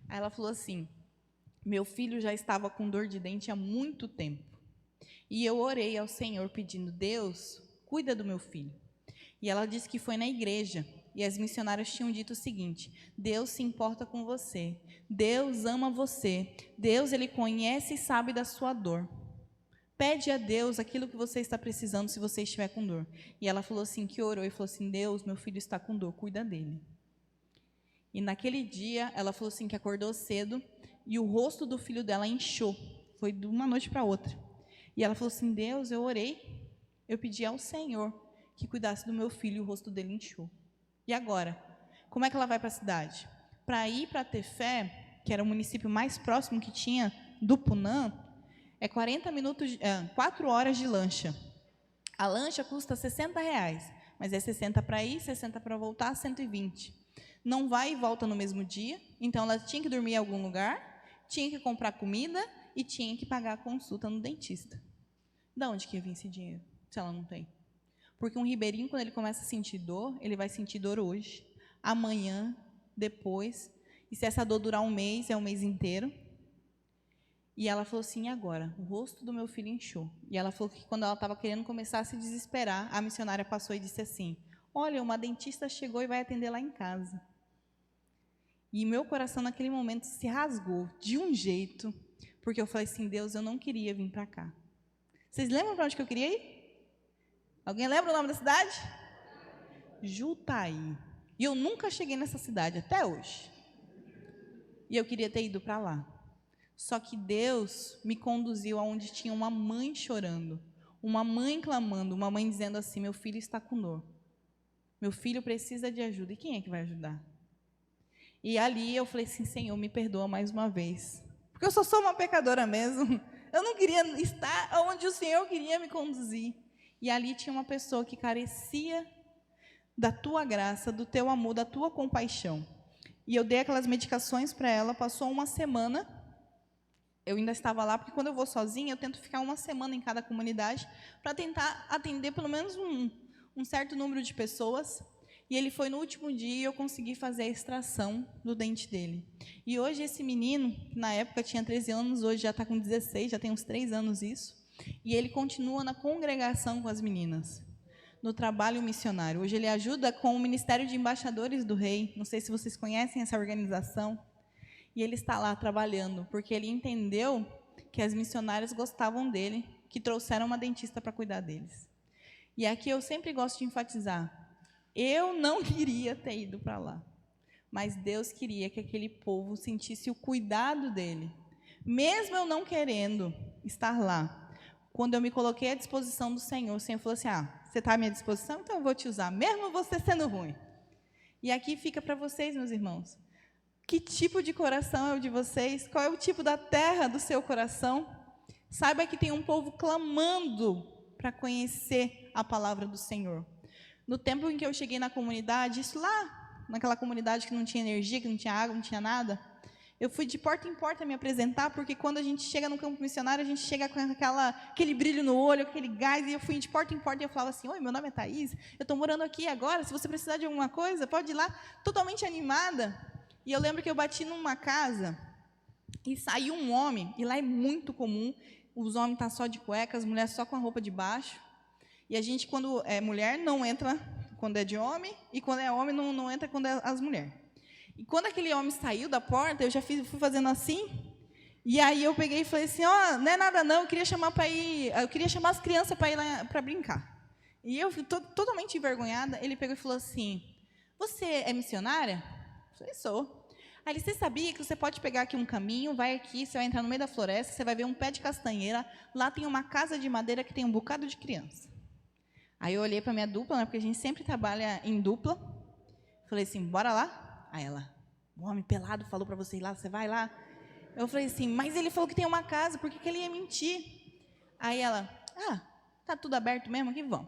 Aí ela falou assim, meu filho já estava com dor de dente há muito tempo. E eu orei ao Senhor pedindo, Deus, cuida do meu filho. E ela disse que foi na igreja e as missionárias tinham dito o seguinte, Deus se importa com você, Deus ama você, Deus, ele conhece e sabe da sua dor. Pede a Deus aquilo que você está precisando se você estiver com dor. E ela falou assim, que orou e falou assim, Deus, meu filho está com dor, cuida dele. E naquele dia, ela falou assim, que acordou cedo e o rosto do filho dela inchou. Foi de uma noite para outra. E ela falou assim, Deus, eu orei, eu pedi ao Senhor que cuidasse do meu filho e o rosto dele inchou. E agora? Como é que ela vai para a cidade? Para ir para Tefé, que era o município mais próximo que tinha do Punã, 4 horas de lancha. A lancha custa R$60, mas é 60 para ir, 60 para voltar, 120. Não vai e volta no mesmo dia, então ela tinha que dormir em algum lugar, tinha que comprar comida e tinha que pagar a consulta no dentista. De onde que ia vir esse dinheiro, se ela não tem? Porque um ribeirinho, quando ele começa a sentir dor, ele vai sentir dor hoje, amanhã, depois, e se essa dor durar um mês, é um mês inteiro. E ela falou assim, e agora? O rosto do meu filho inchou. E ela falou que quando ela estava querendo começar a se desesperar, a missionária passou e disse assim, olha, uma dentista chegou e vai atender lá em casa. E meu coração naquele momento se rasgou de um jeito, porque eu falei assim, Deus, eu não queria vir para cá. Vocês lembram para onde que eu queria ir? Alguém lembra o nome da cidade? Jutaí. E eu nunca cheguei nessa cidade, até hoje. E eu queria ter ido para lá. Só que Deus me conduziu aonde tinha uma mãe chorando, uma mãe clamando, uma mãe dizendo assim, meu filho está com dor. Meu filho precisa de ajuda. E quem é que vai ajudar? E ali eu falei assim, Senhor, me perdoa mais uma vez. Porque eu só sou uma pecadora mesmo. Eu não queria estar onde o Senhor queria me conduzir. E ali tinha uma pessoa que carecia da tua graça, do teu amor, da tua compaixão. E eu dei aquelas medicações para ela, passou uma semana. Eu ainda estava lá, porque quando eu vou sozinha, eu tento ficar uma semana em cada comunidade para tentar atender pelo menos um certo número de pessoas. E ele foi no último dia e eu consegui fazer a extração do dente dele. E hoje esse menino, que na época tinha 13 anos, hoje já está com 16, já tem uns 3 anos isso. E ele continua na congregação com as meninas, no trabalho missionário. Hoje ele ajuda com o Ministério de Embaixadores do Rei. Não sei se vocês conhecem essa organização. E ele está lá trabalhando, porque ele entendeu que as missionárias gostavam dele, que trouxeram uma dentista para cuidar deles. E aqui eu sempre gosto de enfatizar, eu não queria ter ido para lá, mas Deus queria que aquele povo sentisse o cuidado dele. Mesmo eu não querendo estar lá, quando eu me coloquei à disposição do Senhor, o Senhor falou assim, você está à minha disposição? Então eu vou te usar, mesmo você sendo ruim. E aqui fica para vocês, meus irmãos, que tipo de coração é o de vocês? Qual é o tipo da terra do seu coração? Saiba que tem um povo clamando para conhecer a palavra do Senhor. No tempo em que eu cheguei na comunidade, isso lá, naquela comunidade que não tinha energia, que não tinha água, não tinha nada, eu fui de porta em porta me apresentar, porque quando a gente chega no campo missionário, a gente chega com aquele brilho no olho, aquele gás, e eu fui de porta em porta e eu falava assim, oi, meu nome é Thaís, eu estou morando aqui agora, se você precisar de alguma coisa, pode ir lá, totalmente animada. E eu lembro que eu bati numa casa e saiu um homem, e lá é muito comum, os homens estão só de cueca, as mulheres só com a roupa de baixo, e a gente, quando é mulher, não entra quando é de homem, e quando é homem, não entra quando é as mulheres. E quando aquele homem saiu da porta, eu já fui fazendo assim, e aí eu peguei e falei assim, não é nada não, eu queria chamar as crianças para ir lá para brincar. E eu fui totalmente envergonhada, ele pegou e falou assim, você é missionária? Eu falei, sou. Aí ele, você sabia que você pode pegar aqui um caminho, vai aqui, você vai entrar no meio da floresta, você vai ver um pé de castanheira, lá tem uma casa de madeira que tem um bocado de criança. Aí eu olhei para minha dupla, né, porque a gente sempre trabalha em dupla, falei assim, bora lá? Aí ela, o homem pelado falou para você ir lá, você vai lá? Eu falei assim, mas ele falou que tem uma casa, por que ele ia mentir? Aí ela, tá tudo aberto mesmo aqui, vamos.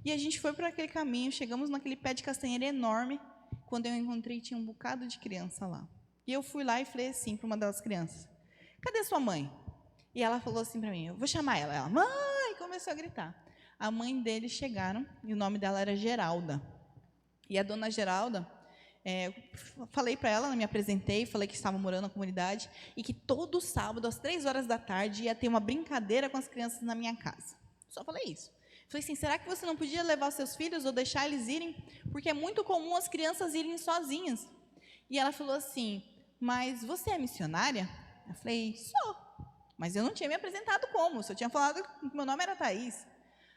E a gente foi por aquele caminho, chegamos naquele pé de castanheira enorme, quando eu encontrei, tinha um bocado de criança lá. E eu fui lá e falei assim para uma das crianças, cadê sua mãe? E ela falou assim para mim, eu vou chamar ela. Ela, mãe, começou a gritar. A mãe deles chegaram, e o nome dela era Geralda. E a dona Geralda, falei para ela, me apresentei, falei que estava morando na comunidade, e que todo sábado, às 3 horas da tarde, ia ter uma brincadeira com as crianças na minha casa. Só falei isso. Falei assim, será que você não podia levar seus filhos ou deixar eles irem? Porque é muito comum as crianças irem sozinhas. E ela falou assim, mas você é missionária? Eu falei, sou. Mas eu não tinha me apresentado como, eu só tinha falado que meu nome era Thaís.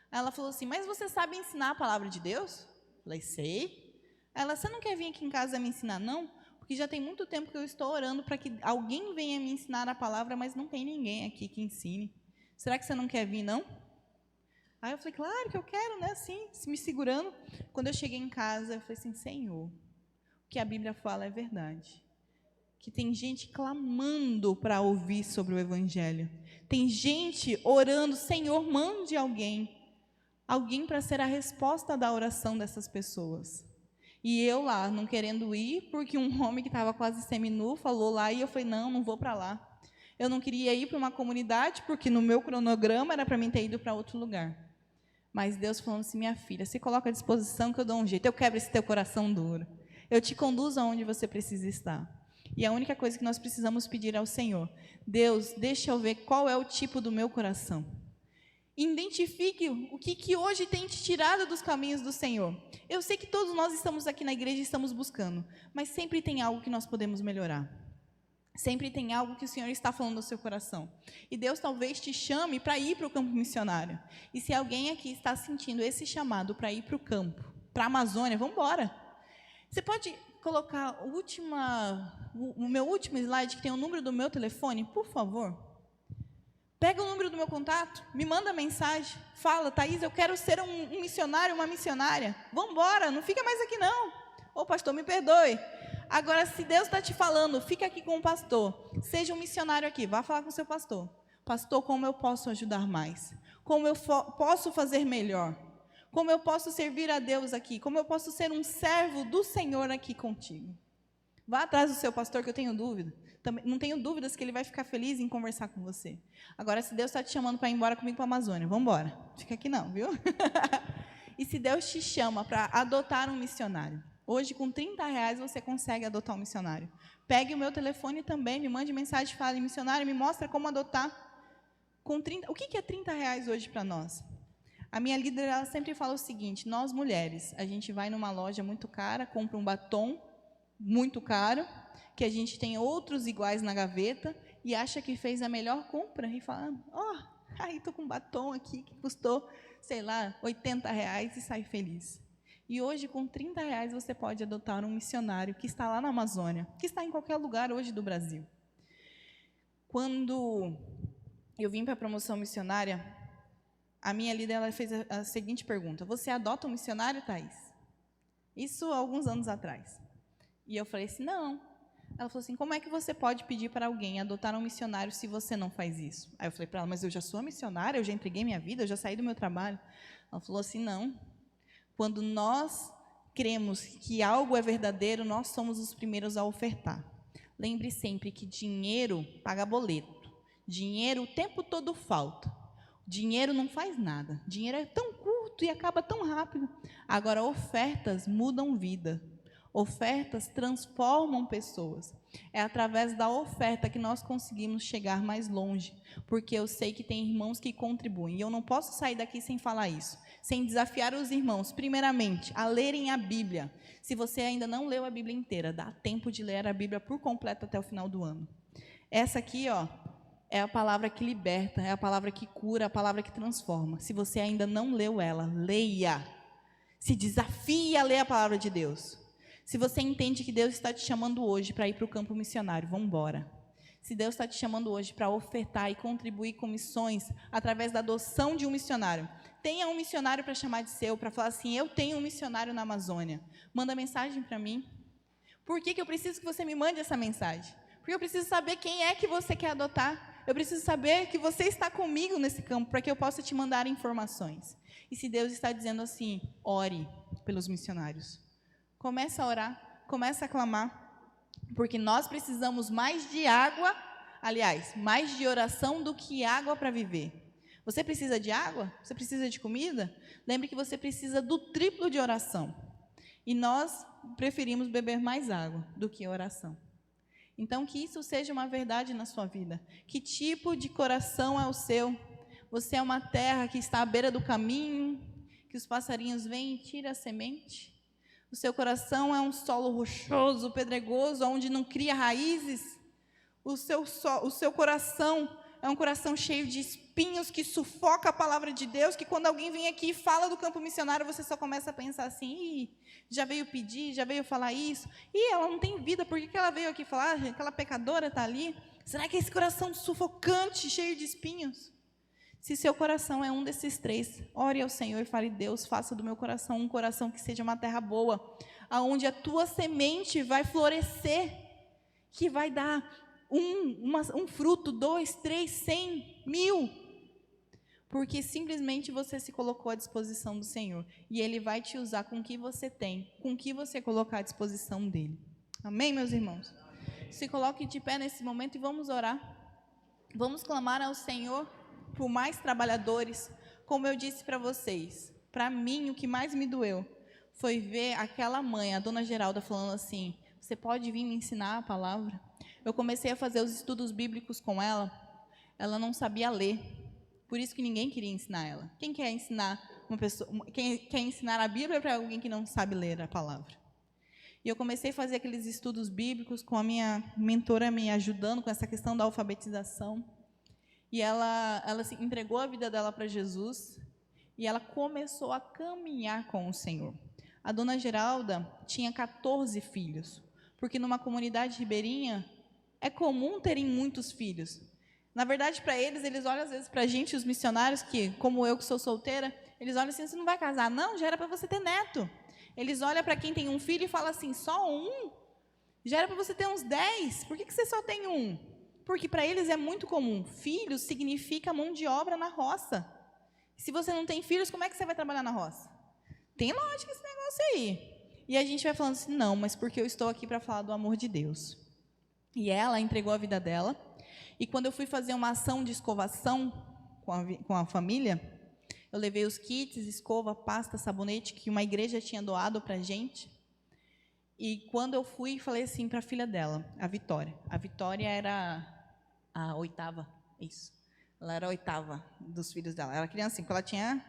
Ela falou assim, mas você sabe ensinar a palavra de Deus? Eu falei, sei. Ela, você não quer vir aqui em casa me ensinar, não? Porque já tem muito tempo que eu estou orando para que alguém venha me ensinar a palavra, mas não tem ninguém aqui que ensine. Será que você não quer vir, não? Aí eu falei, claro que eu quero, né? Assim, me segurando. Quando eu cheguei em casa, eu falei assim, Senhor, o que a Bíblia fala é verdade. Que tem gente clamando para ouvir sobre o Evangelho. Tem gente orando, Senhor, mande alguém para ser a resposta da oração dessas pessoas. E eu lá, não querendo ir, porque um homem que estava quase seminu falou lá, e eu falei, não vou para lá. Eu não queria ir para uma comunidade, porque no meu cronograma era para mim ter ido para outro lugar. Mas Deus falou assim, minha filha, se coloca à disposição que eu dou um jeito, eu quebro esse teu coração duro. Eu te conduzo aonde você precisa estar. E a única coisa que nós precisamos pedir ao Senhor, Deus, deixa eu ver qual é o tipo do meu coração. Identifique o que hoje tem te tirado dos caminhos do Senhor. Eu sei que todos nós estamos aqui na igreja e estamos buscando, mas sempre tem algo que nós podemos melhorar. Sempre tem algo que o Senhor está falando no seu coração. E Deus talvez te chame para ir para o campo missionário. E se alguém aqui está sentindo esse chamado para ir para o campo, para a Amazônia, vamos embora. Você pode colocar o meu último slide, que tem o número do meu telefone, por favor? Pega o número do meu contato, me manda mensagem, fala, Thaís, eu quero ser um missionário, uma missionária. Vamos embora, não fica mais aqui não. Ô pastor, me perdoe. Agora, se Deus está te falando, fica aqui com o pastor. Seja um missionário aqui, vá falar com o seu pastor. Pastor, como eu posso ajudar mais? Como eu posso fazer melhor? Como eu posso servir a Deus aqui? Como eu posso ser um servo do Senhor aqui contigo? Vá atrás do seu pastor, que eu tenho dúvida. Também, não tenho dúvidas que ele vai ficar feliz em conversar com você. Agora, se Deus está te chamando para ir embora comigo para a Amazônia, vamos embora. Fica aqui não, viu? E se Deus te chama para adotar um missionário, hoje com R$30 você consegue adotar um missionário. Pegue o meu telefone também, me mande mensagem, fale, missionário, me mostra como adotar. O que é R$30 hoje para nós? A minha líder, ela sempre fala o seguinte, nós mulheres, a gente vai numa loja muito cara, compra um batom muito caro, que a gente tem outros iguais na gaveta, e acha que fez a melhor compra e fala, aí estou com um batom aqui que custou, sei lá, R$80 e sai feliz. E hoje, com R$30, você pode adotar um missionário que está lá na Amazônia, que está em qualquer lugar hoje do Brasil. Quando eu vim para a promoção missionária, a minha líder ela fez a seguinte pergunta: você adota um missionário, Thaís? Isso há alguns anos atrás. E eu falei assim, não. Ela falou assim, como é que você pode pedir para alguém adotar um missionário se você não faz isso? Aí eu falei para ela, mas eu já sou missionária, eu já entreguei minha vida, eu já saí do meu trabalho. Ela falou assim, não. Quando nós cremos que algo é verdadeiro, nós somos os primeiros a ofertar. Lembre sempre que dinheiro paga boleto. Dinheiro o tempo todo falta. Dinheiro não faz nada. Dinheiro é tão curto e acaba tão rápido. Agora, ofertas mudam vida. Ofertas transformam pessoas. É através da oferta que nós conseguimos chegar mais longe, porque eu sei que tem irmãos que contribuem. E eu não posso sair daqui sem falar isso, sem desafiar os irmãos, primeiramente, a lerem a Bíblia. Se você ainda não leu a Bíblia inteira, dá tempo de ler a Bíblia por completo até o final do ano. Essa aqui, é a palavra que liberta, é a palavra que cura, a palavra que transforma. Se você ainda não leu ela, leia. Se desafie a ler a palavra de Deus. Se você entende que Deus está te chamando hoje para ir para o campo missionário, vamos embora. Se Deus está te chamando hoje para ofertar e contribuir com missões através da adoção de um missionário, tenha um missionário para chamar de seu, para falar assim, eu tenho um missionário na Amazônia. Manda mensagem para mim. Por que eu preciso que você me mande essa mensagem? Porque eu preciso saber quem é que você quer adotar. Eu preciso saber que você está comigo nesse campo, para que eu possa te mandar informações. E se Deus está dizendo assim, ore pelos missionários. Começa a orar, começa a clamar, porque nós precisamos mais de água, aliás, mais de oração do que água para viver. Você precisa de água? Você precisa de comida? Lembre que você precisa do triplo de oração. E nós preferimos beber mais água do que oração. Então, que isso seja uma verdade na sua vida. Que tipo de coração é o seu? Você é uma terra que está à beira do caminho, que os passarinhos vêm e tiram a semente? O seu coração é um solo rochoso, pedregoso, onde não cria raízes? O seu coração é um coração cheio de espinhos que sufoca a palavra de Deus, que quando alguém vem aqui e fala do campo missionário, você só começa a pensar assim, já veio pedir, já veio falar isso, ela não tem vida, por que ela veio aqui falar? Aquela pecadora está ali? Será que é esse coração sufocante, cheio de espinhos? Se seu coração é um desses três, ore ao Senhor e fale, Deus, faça do meu coração um coração que seja uma terra boa, aonde a tua semente vai florescer, que vai dar um fruto, 2, 3, 100, 1000, porque simplesmente você se colocou à disposição do Senhor, e Ele vai te usar com o que você tem, com o que você colocar à disposição dEle. Amém, meus irmãos? Se coloque de pé nesse momento e vamos orar, vamos clamar ao Senhor por mais trabalhadores. Como eu disse para vocês, para mim o que mais me doeu foi ver aquela mãe, a dona Geralda, falando assim, você pode vir me ensinar a palavra? Eu comecei a fazer os estudos bíblicos com ela, ela não sabia ler, por isso que ninguém queria ensinar ela. Quem quer ensinar quem quer ensinar a Bíblia para alguém que não sabe ler a palavra? E eu comecei a fazer aqueles estudos bíblicos com a minha mentora me ajudando com essa questão da alfabetização. E ela se entregou a vida dela para Jesus e ela começou a caminhar com o Senhor. A dona Geralda tinha 14 filhos, porque numa comunidade ribeirinha é comum terem muitos filhos. Na verdade, para eles olham às vezes para a gente, os missionários, que, como eu que sou solteira, eles olham assim, você não vai casar? Não, já era para você ter neto. Eles olham para quem tem um filho e falam assim, só um? Já era para você ter uns 10, por que você só tem um? Porque para eles é muito comum. Filhos significa mão de obra na roça. Se você não tem filhos, como é que você vai trabalhar na roça? Tem lógica esse negócio aí. E a gente vai falando assim, não, mas porque eu estou aqui para falar do amor de Deus. E ela entregou a vida dela. E quando eu fui fazer uma ação de escovação com a família, eu levei os kits, escova, pasta, sabonete, que uma igreja tinha doado para a gente. E quando eu fui, falei assim para a filha dela, a Vitória. A Vitória era a 8ª, isso. Ela era a 8ª dos filhos dela. Ela era criança, porque ela tinha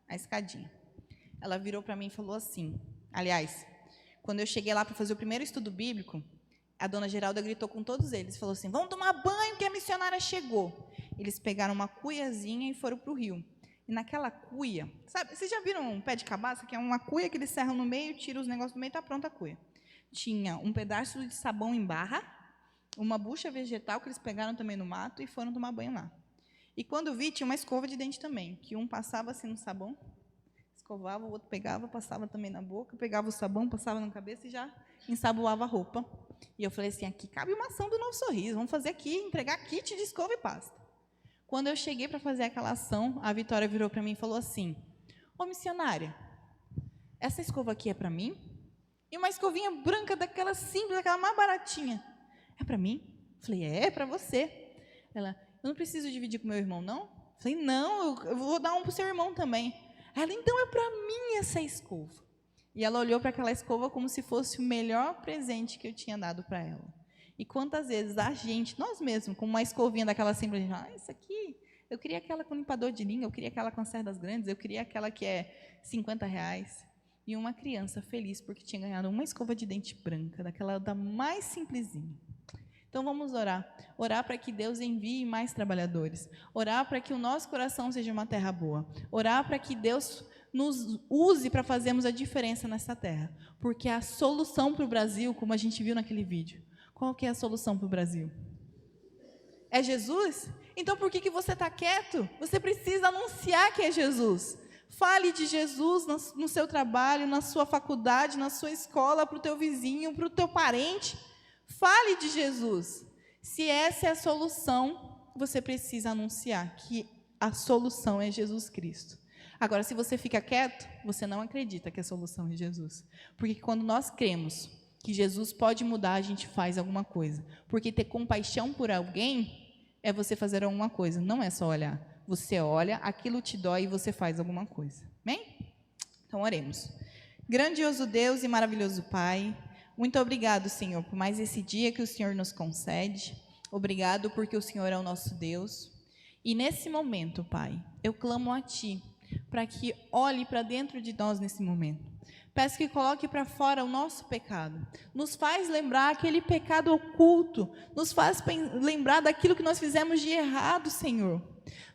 a escadinha. Ela virou para mim e falou assim, aliás, quando eu cheguei lá para fazer o primeiro estudo bíblico, A dona Geralda gritou com todos eles, falou assim, vamos tomar banho que a missionária chegou. Eles pegaram uma cuiazinha e foram para o rio. E naquela cuia, sabe, vocês já viram um pé de cabaça, que é uma cuia que eles serram no meio, tiram os negócios do meio e está pronta a cuia. Tinha um pedaço de sabão em barra, uma bucha vegetal que eles pegaram também no mato e foram tomar banho lá. E quando vi, tinha uma escova de dente também, que um passava assim no sabão, escovava, o outro pegava, passava também na boca, pegava o sabão, passava na cabeça e já ensaboava a roupa. E eu falei assim, aqui cabe uma ação do Novo Sorriso, vamos fazer aqui, entregar kit de escova e pasta. Quando eu cheguei para fazer aquela ação, a Vitória virou para mim e falou assim, ô missionária, essa escova aqui é para mim? E uma escovinha branca daquela simples, daquela mais baratinha. É para mim? Eu falei, é para você. Ela, eu não preciso dividir com meu irmão, não? Eu falei, não, eu vou dar um para o seu irmão também. Ela, então é para mim essa escova. E ela olhou para aquela escova como se fosse o melhor presente que eu tinha dado para ela. E quantas vezes a gente, nós mesmos, com uma escovinha daquela simples, isso aqui, eu queria aquela com limpador de linha, eu queria aquela com cerdas grandes, eu queria aquela que é R$50. E uma criança feliz porque tinha ganhado uma escova de dente branca, daquela da mais simplesinha. Então vamos orar. Orar para que Deus envie mais trabalhadores. Orar para que o nosso coração seja uma terra boa. Orar para que Deus nos use para fazermos a diferença nessa terra. Porque a solução para o Brasil, como a gente viu naquele vídeo, qual que é a solução para o Brasil? É Jesus? Então por que você está quieto? Você precisa anunciar que é Jesus. Fale de Jesus no seu trabalho, na sua faculdade, na sua escola, para o teu vizinho, para o teu parente. Fale de Jesus. Se essa é a solução, você precisa anunciar que a solução é Jesus Cristo. Agora, se você fica quieto, você não acredita que a solução é Jesus. Porque quando nós cremos que Jesus pode mudar, a gente faz alguma coisa. Porque ter compaixão por alguém é você fazer alguma coisa, não é só olhar. Você olha, aquilo te dói e você faz alguma coisa. Amém? Então, oremos. Grandioso Deus e maravilhoso Pai, muito obrigado, Senhor, por mais esse dia que o Senhor nos concede. Obrigado porque o Senhor é o nosso Deus. E nesse momento, Pai, eu clamo a Ti, para que olhe para dentro de nós nesse momento. Peço que coloque para fora o nosso pecado. Nos faz lembrar aquele pecado oculto. Nos faz lembrar daquilo que nós fizemos de errado, Senhor.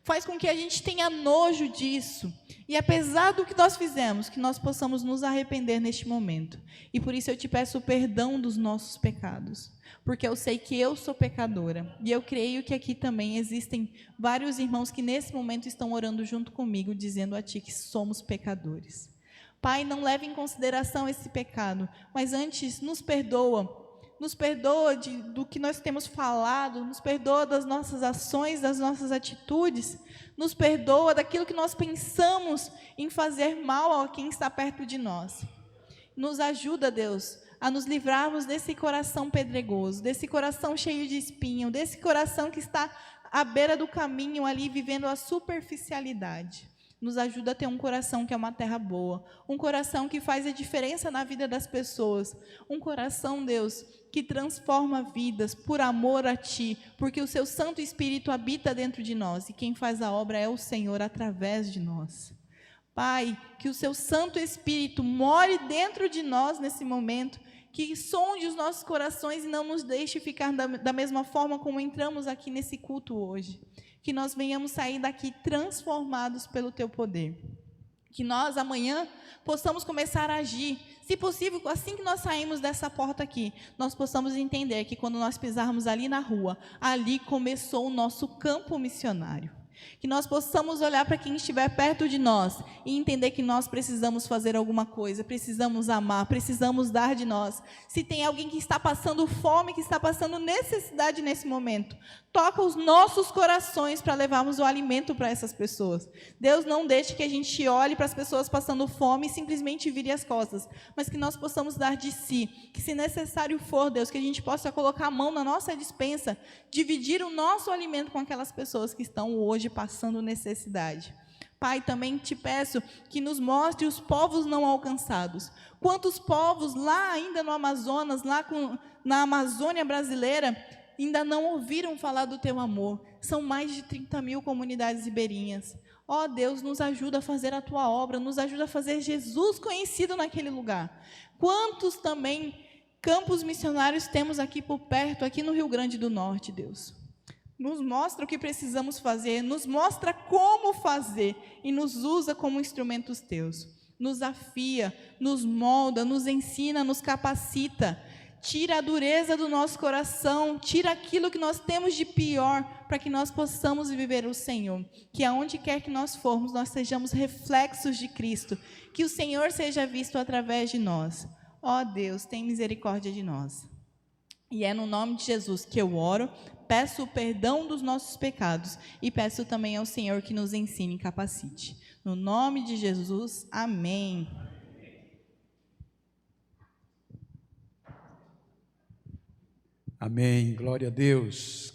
Faz com que a gente tenha nojo disso. E apesar do que nós fizemos, que nós possamos nos arrepender neste momento. E por isso eu te peço o perdão dos nossos pecados. Porque eu sei que eu sou pecadora. E eu creio que aqui também existem vários irmãos que nesse momento estão orando junto comigo, dizendo a Ti que somos pecadores. Pai, não leve em consideração esse pecado, mas antes nos perdoa do que nós temos falado, nos perdoa das nossas ações, das nossas atitudes, nos perdoa daquilo que nós pensamos em fazer mal a quem está perto de nós. Nos ajuda, Deus, a nos livrarmos desse coração pedregoso, desse coração cheio de espinho, desse coração que está à beira do caminho ali, vivendo a superficialidade. Nos ajuda a ter um coração que é uma terra boa, um coração que faz a diferença na vida das pessoas, um coração, Deus, que transforma vidas por amor a Ti, porque o Seu Santo Espírito habita dentro de nós e quem faz a obra é o Senhor através de nós. Pai, que o Seu Santo Espírito more dentro de nós nesse momento, que sonde os nossos corações e não nos deixe ficar da mesma forma como entramos aqui nesse culto hoje. Que nós venhamos sair daqui transformados pelo Teu poder. Que nós amanhã possamos começar a agir. Se possível, assim que nós saímos dessa porta aqui, nós possamos entender que quando nós pisarmos ali na rua, ali começou o nosso campo missionário. Que nós possamos olhar para quem estiver perto de nós e entender que nós precisamos fazer alguma coisa, precisamos amar, precisamos dar de nós. Se tem alguém que está passando fome, que está passando necessidade nesse momento, toca os nossos corações para levarmos o alimento para essas pessoas. Deus, não deixe que a gente olhe para as pessoas passando fome e simplesmente vire as costas, mas que nós possamos dar de si, que se necessário for, Deus, que a gente possa colocar a mão na nossa despensa, dividir o nosso alimento com aquelas pessoas que estão hoje passando necessidade. Pai, também te peço que nos mostre os povos não alcançados. Quantos povos lá ainda no Amazonas, na Amazônia brasileira, ainda não ouviram falar do Teu amor. São mais de 30 mil comunidades ribeirinhas. Ó Deus, nos ajuda a fazer a Tua obra, nos ajuda a fazer Jesus conhecido naquele lugar. Quantos também campos missionários temos aqui por perto, aqui no Rio Grande do Norte, Deus. Nos mostra o que precisamos fazer, nos mostra como fazer e nos usa como instrumentos teus. Nos afia, nos molda, nos ensina, nos capacita. Tira a dureza do nosso coração, tira aquilo que nós temos de pior, para que nós possamos viver o Senhor. Que aonde quer que nós formos, nós sejamos reflexos de Cristo. Que o Senhor seja visto através de nós. Ó Deus, tem misericórdia de nós. E é no nome de Jesus que eu oro, peço o perdão dos nossos pecados e peço também ao Senhor que nos ensine e capacite. No nome de Jesus, amém. Amém, glória a Deus.